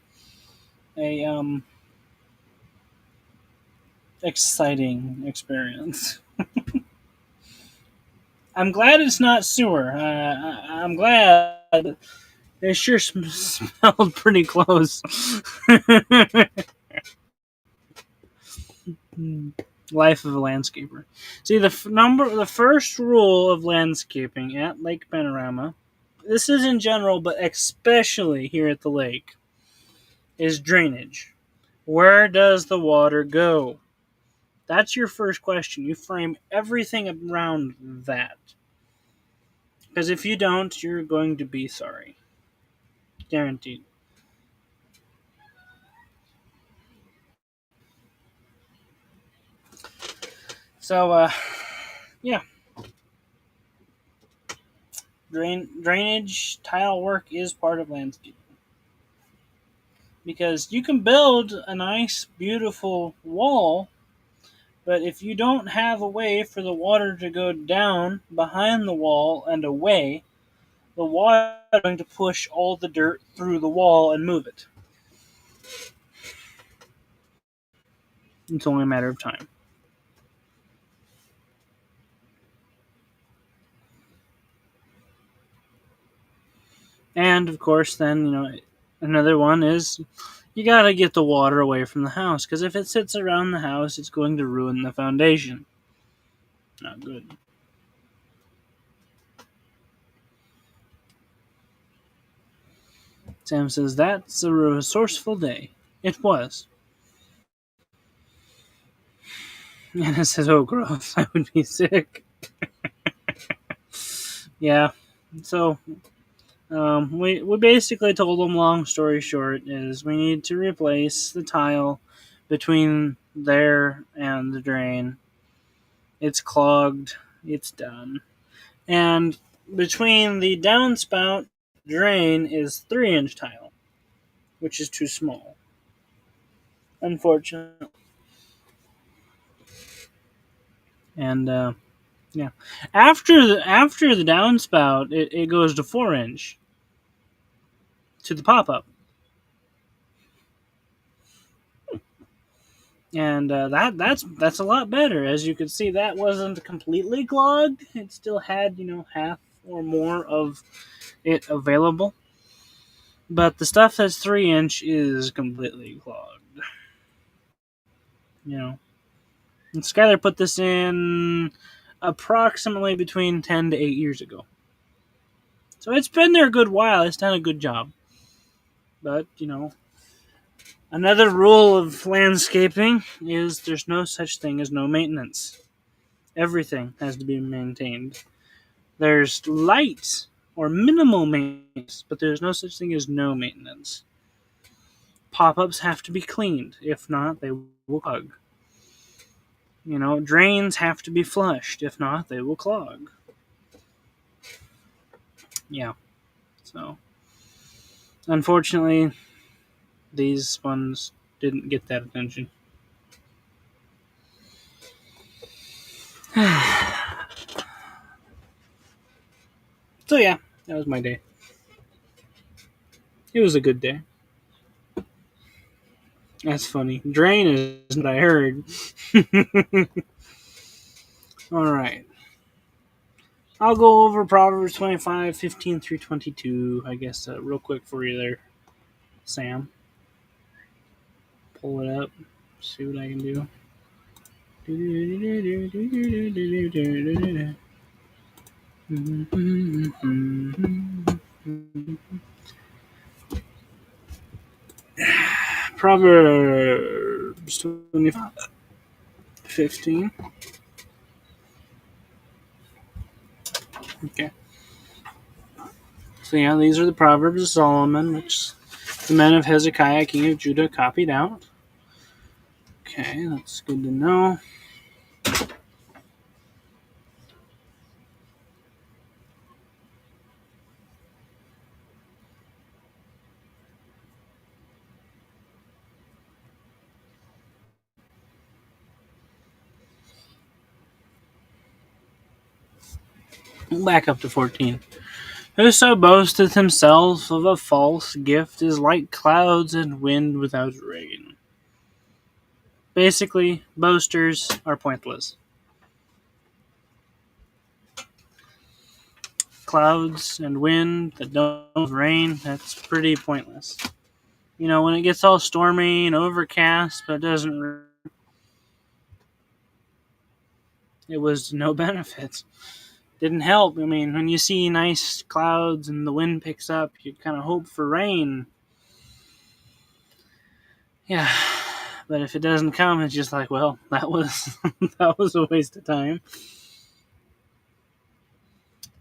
a exciting experience. I'm glad it's not sewer. I'm glad. It sure smelled pretty close. Life of a landscaper. See, the first rule of landscaping at Lake Panorama. This is in general, but especially here at the lake, is drainage. Where does the water go? That's your first question. You frame everything around that. Because if you don't, you're going to be sorry. Guaranteed. So, yeah. Drainage tile work is part of landscaping. Because you can build a nice, beautiful wall, but if you don't have a way for the water to go down behind the wall and away, the water is going to push all the dirt through the wall and move it. It's only a matter of time. And of course, then, another one is you got to get the water away from the house, because if it sits around the house, it's going to ruin the foundation. Not good. Sam says, that's a resourceful day. It was. Anna says, oh, gross, I would be sick. Yeah. So, we basically told them, long story short, is we need to replace the tile between there and the drain. It's clogged. It's done. And between the downspout drain is 3-inch tile, which is too small, unfortunately. And yeah, after the downspout, it goes to 4-inch to the pop up, and that's a lot better. As you can see, that wasn't completely clogged. It still had half or more of it available, but the stuff that's 3-inch is completely clogged. You know, and Skylar put this in approximately between 10 to 8 years ago. So it's been there a good while. It's done a good job. But, another rule of landscaping is there's no such thing as no maintenance. Everything has to be maintained. There's light or minimal maintenance, but there's no such thing as no maintenance. Pop-ups have to be cleaned. If not, they will clog. Drains have to be flushed. If not, they will clog. Yeah. So, unfortunately, these ones didn't get that attention. So yeah, that was my day. It was a good day. That's funny. Drain is what I heard. All right. I'll go over Proverbs 25:15 through 22, I guess, real quick for you there, Sam. Pull it up, see what I can do. Proverbs 25:15. Okay. So yeah, these are the Proverbs of Solomon, which the men of Hezekiah, king of Judah, copied out. Okay, that's good to know. Back up to 14. Whoso boasteth himself of a false gift is like clouds and wind without rain. Basically, boasters are pointless. Clouds and wind that don't rain, that's pretty pointless. When it gets all stormy and overcast, but it doesn't rain, it was no benefit. Didn't help. When you see nice clouds and the wind picks up, you kind of hope for rain. Yeah, but if it doesn't come, it's just like, well, that was that was a waste of time.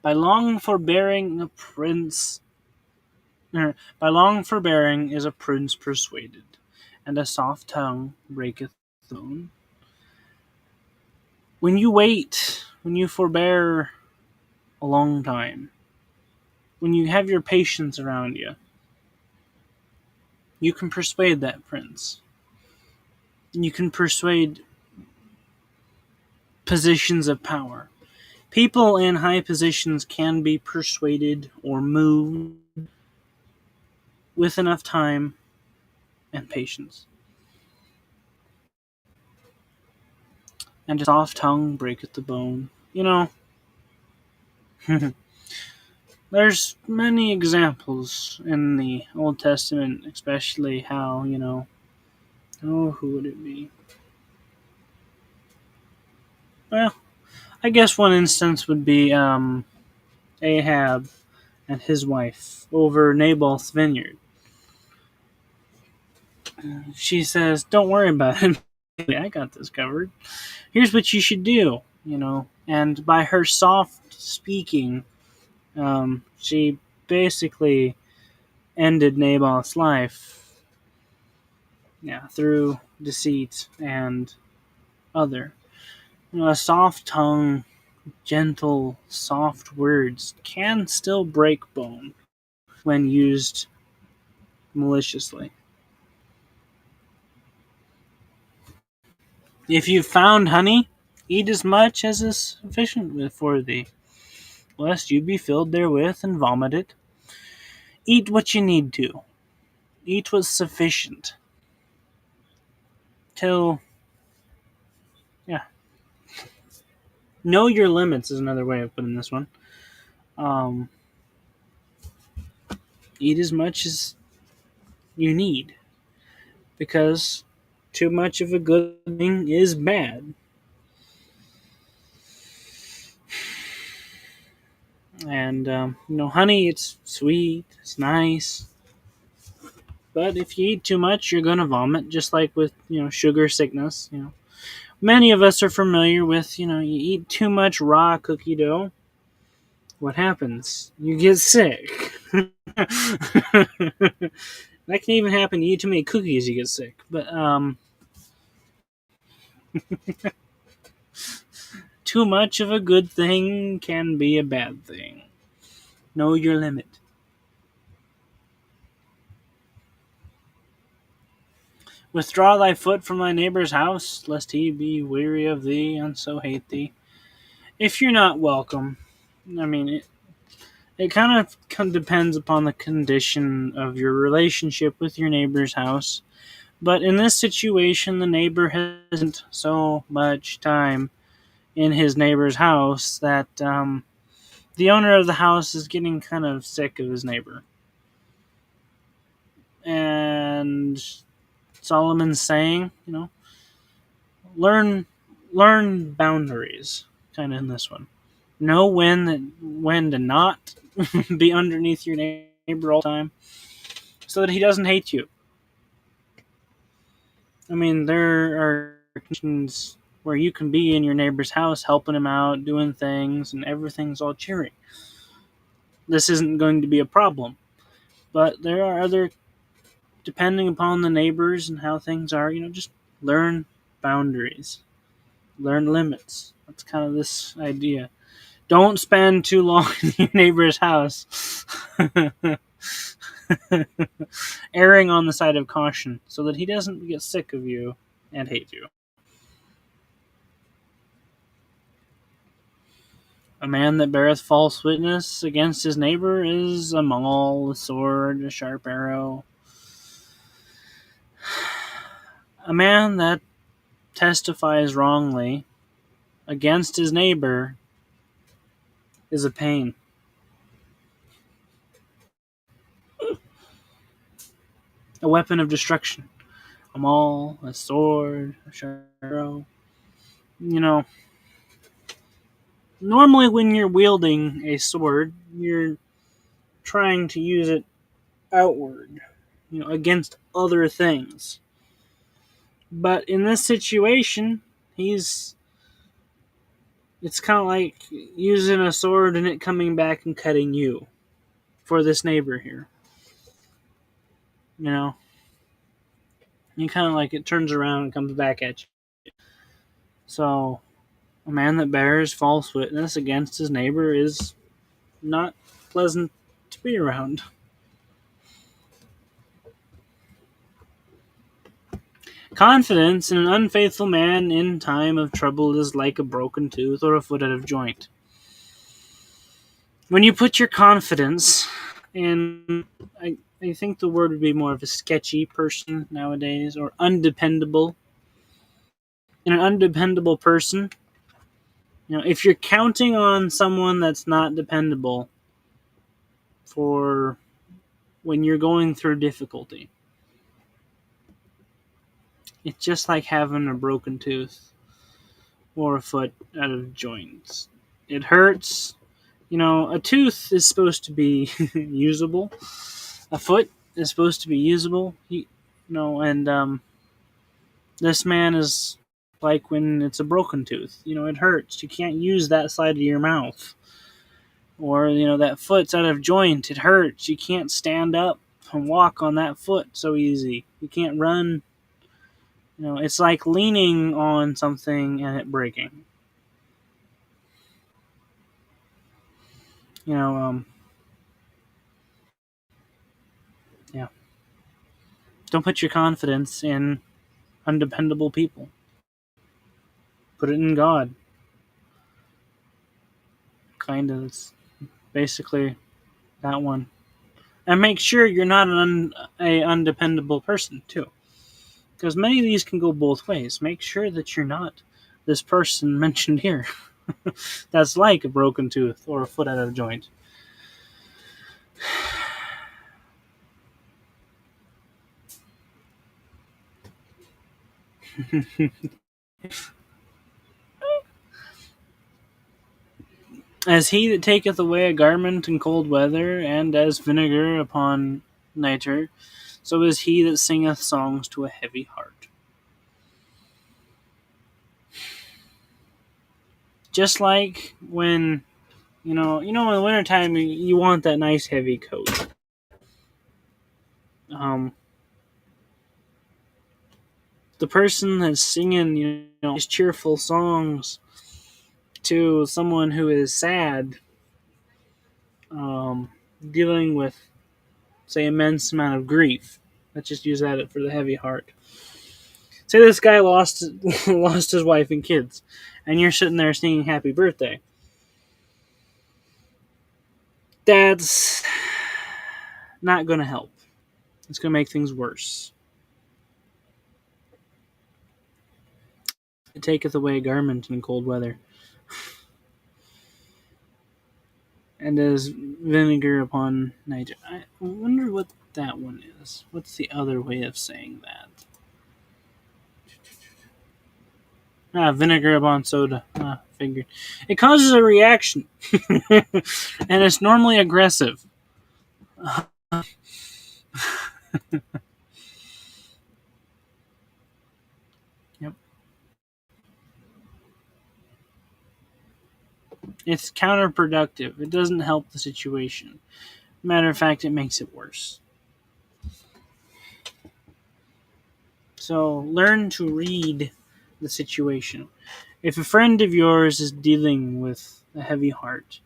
By long forbearing is a prince persuaded, and a soft tongue breaketh the bone. When you wait, when you forbear a long time, when you have your patience around you, you can persuade that prince. You can persuade positions of power. People in high positions can be persuaded or moved with enough time and patience. And a soft tongue breaketh the bone. There's many examples in the Old Testament, especially how, who would it be? Well, I guess one instance would be Ahab and his wife over Naboth's vineyard. She says, "Don't worry about it. I got this covered. Here's what you should do." And by her soft speaking, she basically ended Naboth's life, through deceit and other. A soft tongue, gentle, soft words can still break bone when used maliciously. If you've found honey, eat as much as is sufficient for thee, lest you be filled therewith and vomit it. Eat what you need to. Eat what's sufficient. Till, yeah. Know your limits is another way of putting this one. Eat as much as you need, because too much of a good thing is bad. And honey, it's sweet, it's nice, but if you eat too much, you're gonna vomit. Just like with sugar sickness. Many of us are familiar with you eat too much raw cookie dough. What happens? You get sick. That can even happen. You eat too many cookies, you get sick. But too much of a good thing can be a bad thing. Know your limit. Withdraw thy foot from thy neighbor's house, lest he be weary of thee and so hate thee. If you're not welcome, it kind of depends upon the condition of your relationship with your neighbor's house. But in this situation, the neighbor hasn't so much time in his neighbor's house that the owner of the house is getting kind of sick of his neighbor. And Solomon's saying, learn boundaries, kind of in this one. Know when to not be underneath your neighbor all the time, so that he doesn't hate you. There are conditions where you can be in your neighbor's house helping him out, doing things, and everything's all cheery. This isn't going to be a problem. But there are other, depending upon the neighbors and how things are, just learn boundaries. Learn limits. That's kind of this idea. Don't spend too long in your neighbor's house. Erring on the side of caution so that he doesn't get sick of you and hate you. A man that beareth false witness against his neighbor is a maul, a sword, a sharp arrow. A man that testifies wrongly against his neighbor is a pain. A weapon of destruction. A maul, a sword, a sharp arrow. You know, normally when you're wielding a sword, you're trying to use it outward, against other things. But in this situation, it's kind of like using a sword and it coming back and cutting you for this neighbor here. You know, you kind of like it turns around and comes back at you. So, a man that bears false witness against his neighbor is not pleasant to be around. Confidence in an unfaithful man in time of trouble is like a broken tooth or a foot out of joint. When you put your confidence in, I think the word would be more of a sketchy person nowadays, or undependable. In an undependable person, if you're counting on someone that's not dependable for when you're going through difficulty, it's just like having a broken tooth or a foot out of joints. It hurts. A tooth is supposed to be usable. A foot is supposed to be usable. And this man is like when it's a broken tooth. It hurts. You can't use that side of your mouth. Or, that foot's out of joint. It hurts. You can't stand up and walk on that foot so easy. You can't run. It's like leaning on something and it breaking. Yeah. Don't put your confidence in undependable people. Put it in God. Kind of. It's basically that one. And make sure you're not a undependable person, too. Because many of these can go both ways. Make sure that you're not this person mentioned here. That's like a broken tooth or a foot out of joint. As he that taketh away a garment in cold weather, and as vinegar upon nitre, so is he that singeth songs to a heavy heart. Just like when, in the wintertime, you want that nice heavy coat. The person that's singing, these cheerful songs to someone who is sad, dealing with, say, immense amount of grief. Let's just use that for the heavy heart. Say this guy lost his wife and kids, and you're sitting there singing "Happy Birthday." That's not going to help. It's going to make things worse. It taketh away a garment in cold weather, and as vinegar upon nitre. I wonder what that one is. What's the other way of saying that? Vinegar upon soda. Figured. It causes a reaction, and it's normally aggressive. Yep. It's counterproductive. It doesn't help the situation. Matter of fact, it makes it worse. So learn to read the situation. If a friend of yours is dealing with a heavy heart,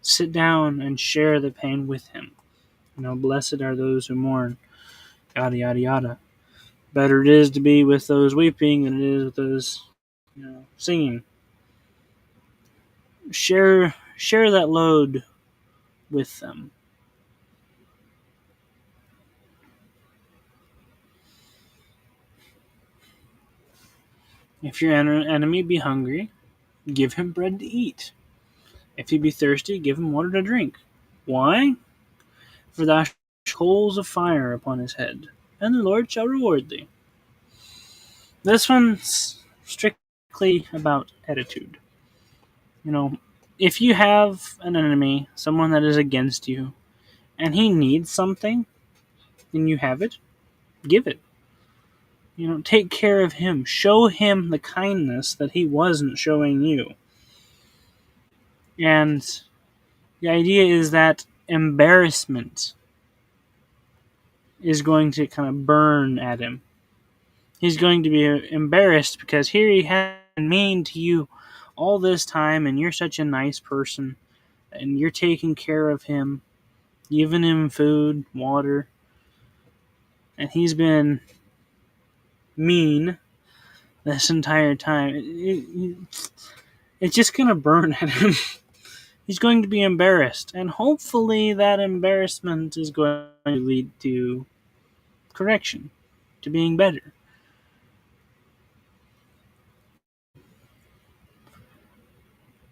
sit down and share the pain with him. Blessed are those who mourn. Yada yada yada. Better it is to be with those weeping than it is with those, singing. Share share that load with them. If your enemy be hungry, give him bread to eat. If he be thirsty, give him water to drink. Why? For thou shalt coals of fire upon his head, and the Lord shall reward thee. This one's strictly about attitude. If you have an enemy, someone that is against you, and he needs something, and you have it, give it. Take care of him. Show him the kindness that he wasn't showing you. And the idea is that embarrassment is going to kind of burn at him. He's going to be embarrassed because here he has been mean to you all this time, and you're such a nice person, and you're taking care of him, giving him food, water, and he's been mean this entire time. It's just going to burn at him. He's going to be embarrassed, and hopefully that embarrassment is going to lead to correction, to being better.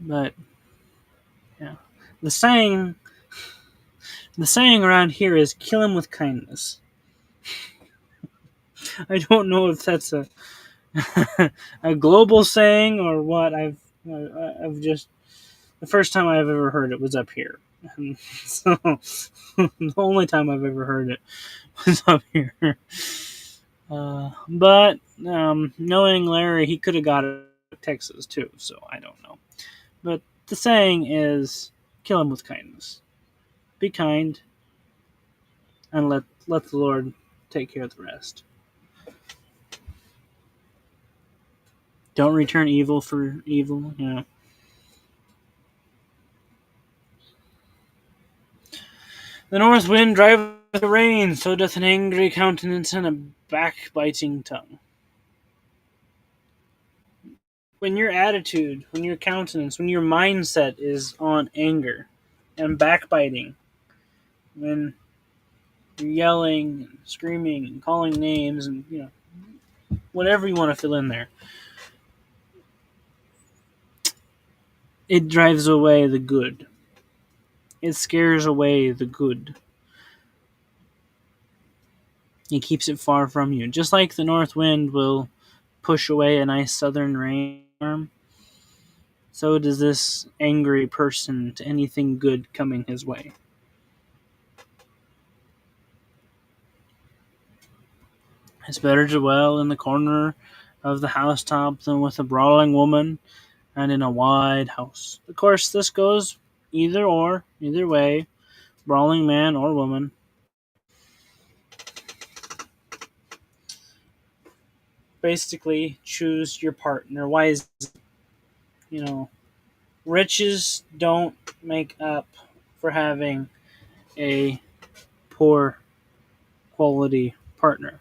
But yeah, the saying around here is "kill him with kindness." I don't know if that's a a global saying or what. I've just the first time I've ever heard it was up here, and so the only time I've ever heard it was up here. But knowing Larry, he could have got it in Texas too, so I don't know. But the saying is, "Kill him with kindness." Be kind, and let the Lord take care of the rest. Don't return evil for evil. The north wind driveth the rain, so doth an angry countenance and a backbiting tongue. When your attitude, when your countenance, when your mindset is on anger and backbiting, when you're yelling, and screaming, and calling names, and whatever you want to fill in there, it drives away the good. It scares away the good. It keeps it far from you. Just like the north wind will push away a nice southern rainstorm, so does this angry person to anything good coming his way. It's better to dwell in the corner of the housetop than with a brawling woman and in a wide house. Of course, this goes either way, brawling man or woman. Basically, choose your partner wisely. Riches don't make up for having a poor quality partner.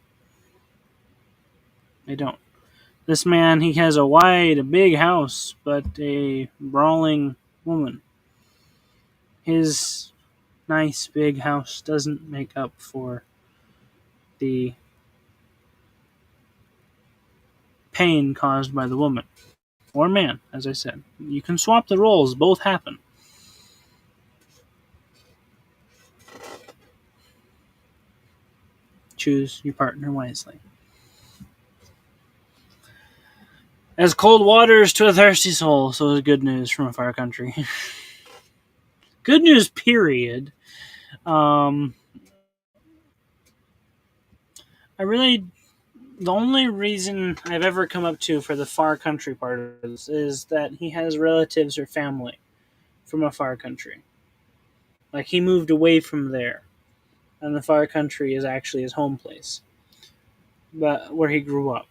They don't. This man, he has a big house, but a brawling woman. His nice big house doesn't make up for the pain caused by the woman. Or man, as I said. You can swap the roles, both happen. Choose your partner wisely. As cold waters to a thirsty soul, so is good news from a far country. Good news, period. The only reason I've ever come up to for the far country part of this is that he has relatives or family from a far country. Like, he moved away from there, and the far country is actually his home place, but where he grew up.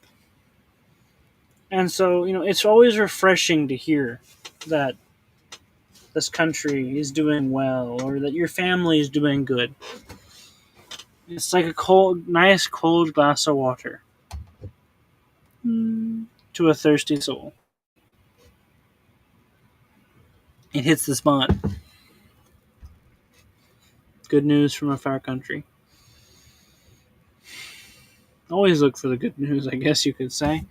And so, it's always refreshing to hear that this country is doing well, or that your family is doing good. It's like a nice cold glass of water to a thirsty soul. It hits the spot. Good news from a far country. Always look for the good news, I guess you could say.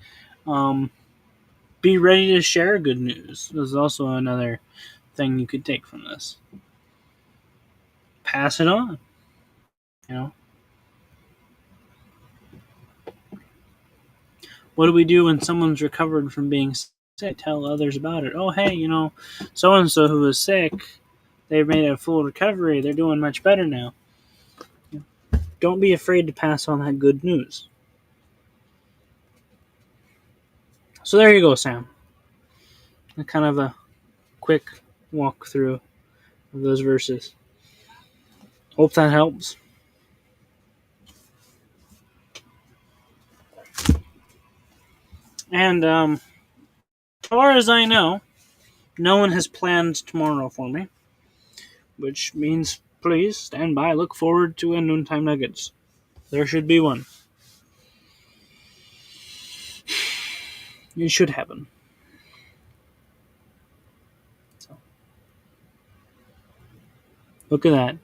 Be ready to share good news. There's also another thing you could take from this. Pass it on. You know, what do we do when someone's recovered from being sick? Tell others about it. Oh, hey, so and so who was sick, they've made a full recovery. They're doing much better now. Don't be afraid to pass on that good news. So there you go, Sam. Kind of a quick walkthrough of those verses. Hope that helps. And as far as I know, no one has planned tomorrow for me, which means please stand by. Look forward to a noontime nuggets. There should be one. It should happen. So, look at that.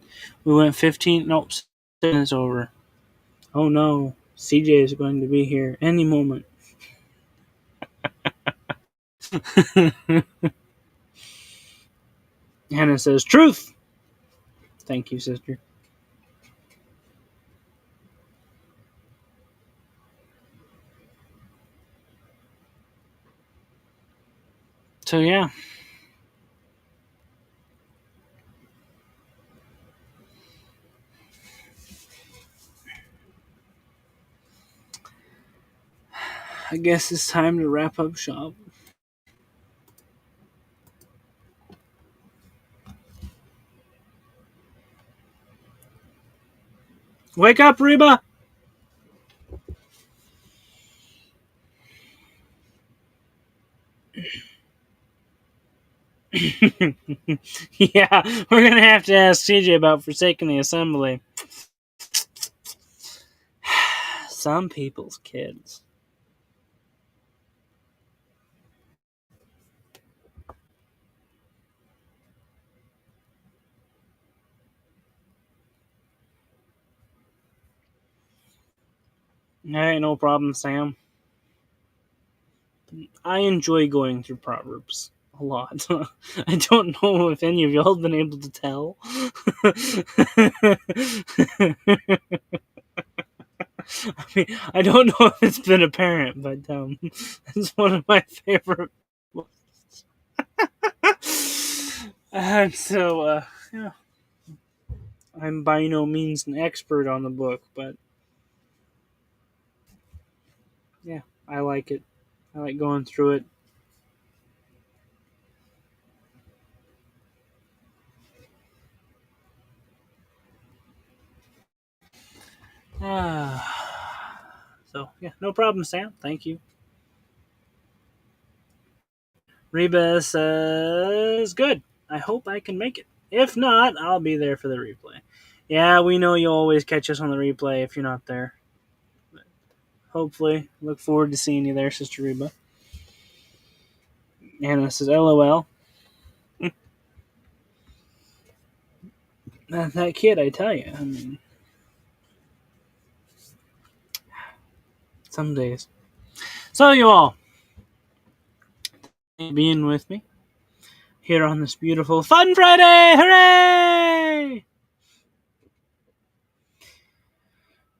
We went 15. Nope, 7 minutes over. Oh no, CJ is going to be here any moment. Hannah says, truth! Thank you, sister. So, yeah. I guess it's time to wrap up shop. Wake up, Reba! Yeah, we're gonna have to ask CJ about forsaking the assembly. Some people's kids. Hey, no problem, Sam. I enjoy going through Proverbs a lot. I don't know if any of y'all have been able to tell. I mean, I don't know if it's been apparent, but it's one of my favorite books. And so, yeah, I'm by no means an expert on the book, but yeah, I like it. I like going through it. So, yeah, no problem, Sam. Thank you. Reba says, good. I hope I can make it. If not, I'll be there for the replay. Yeah, we know you'll always catch us on the replay if you're not there. But hopefully, look forward to seeing you there, Sister Reba. Anna says, LOL. That kid, I tell you. I mean, some days. So, you all, being with me here on this beautiful Fun Friday! Hooray!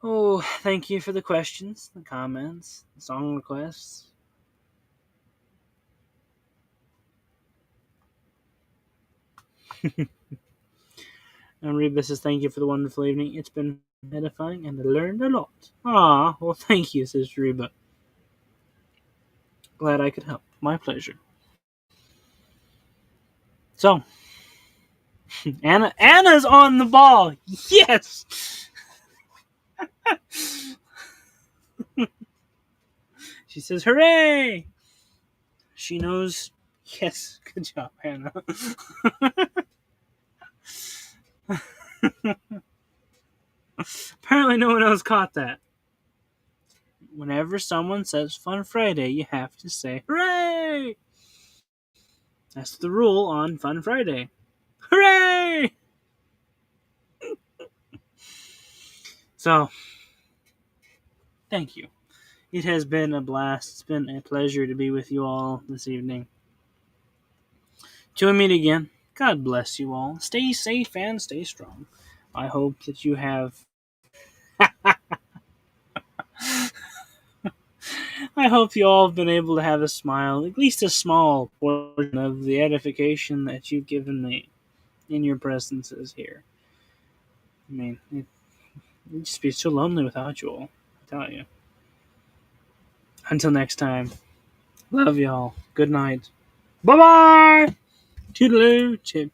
Oh, thank you for the questions, the comments, the song requests. And Reba says, thank you for the wonderful evening. It's been edifying and I learned a lot. Ah, well, thank you, Sister Reba. Glad I could help. My pleasure. So, Anna's on the ball. Yes! She says, hooray! She knows. Yes, good job, Anna. Apparently, no one else caught that. Whenever someone says Fun Friday, you have to say hooray! That's the rule on Fun Friday. Hooray! So, thank you. It has been a blast. It's been a pleasure to be with you all this evening. Till we meet again, God bless you all. Stay safe and stay strong. I hope that you have. I hope you all have been able to have a smile, at least a small portion of the edification that you've given me in your presences here. I mean, it'd just be so lonely without you all, I tell you. Until next time, love y'all. Good night. Bye bye! Toodaloo, chip.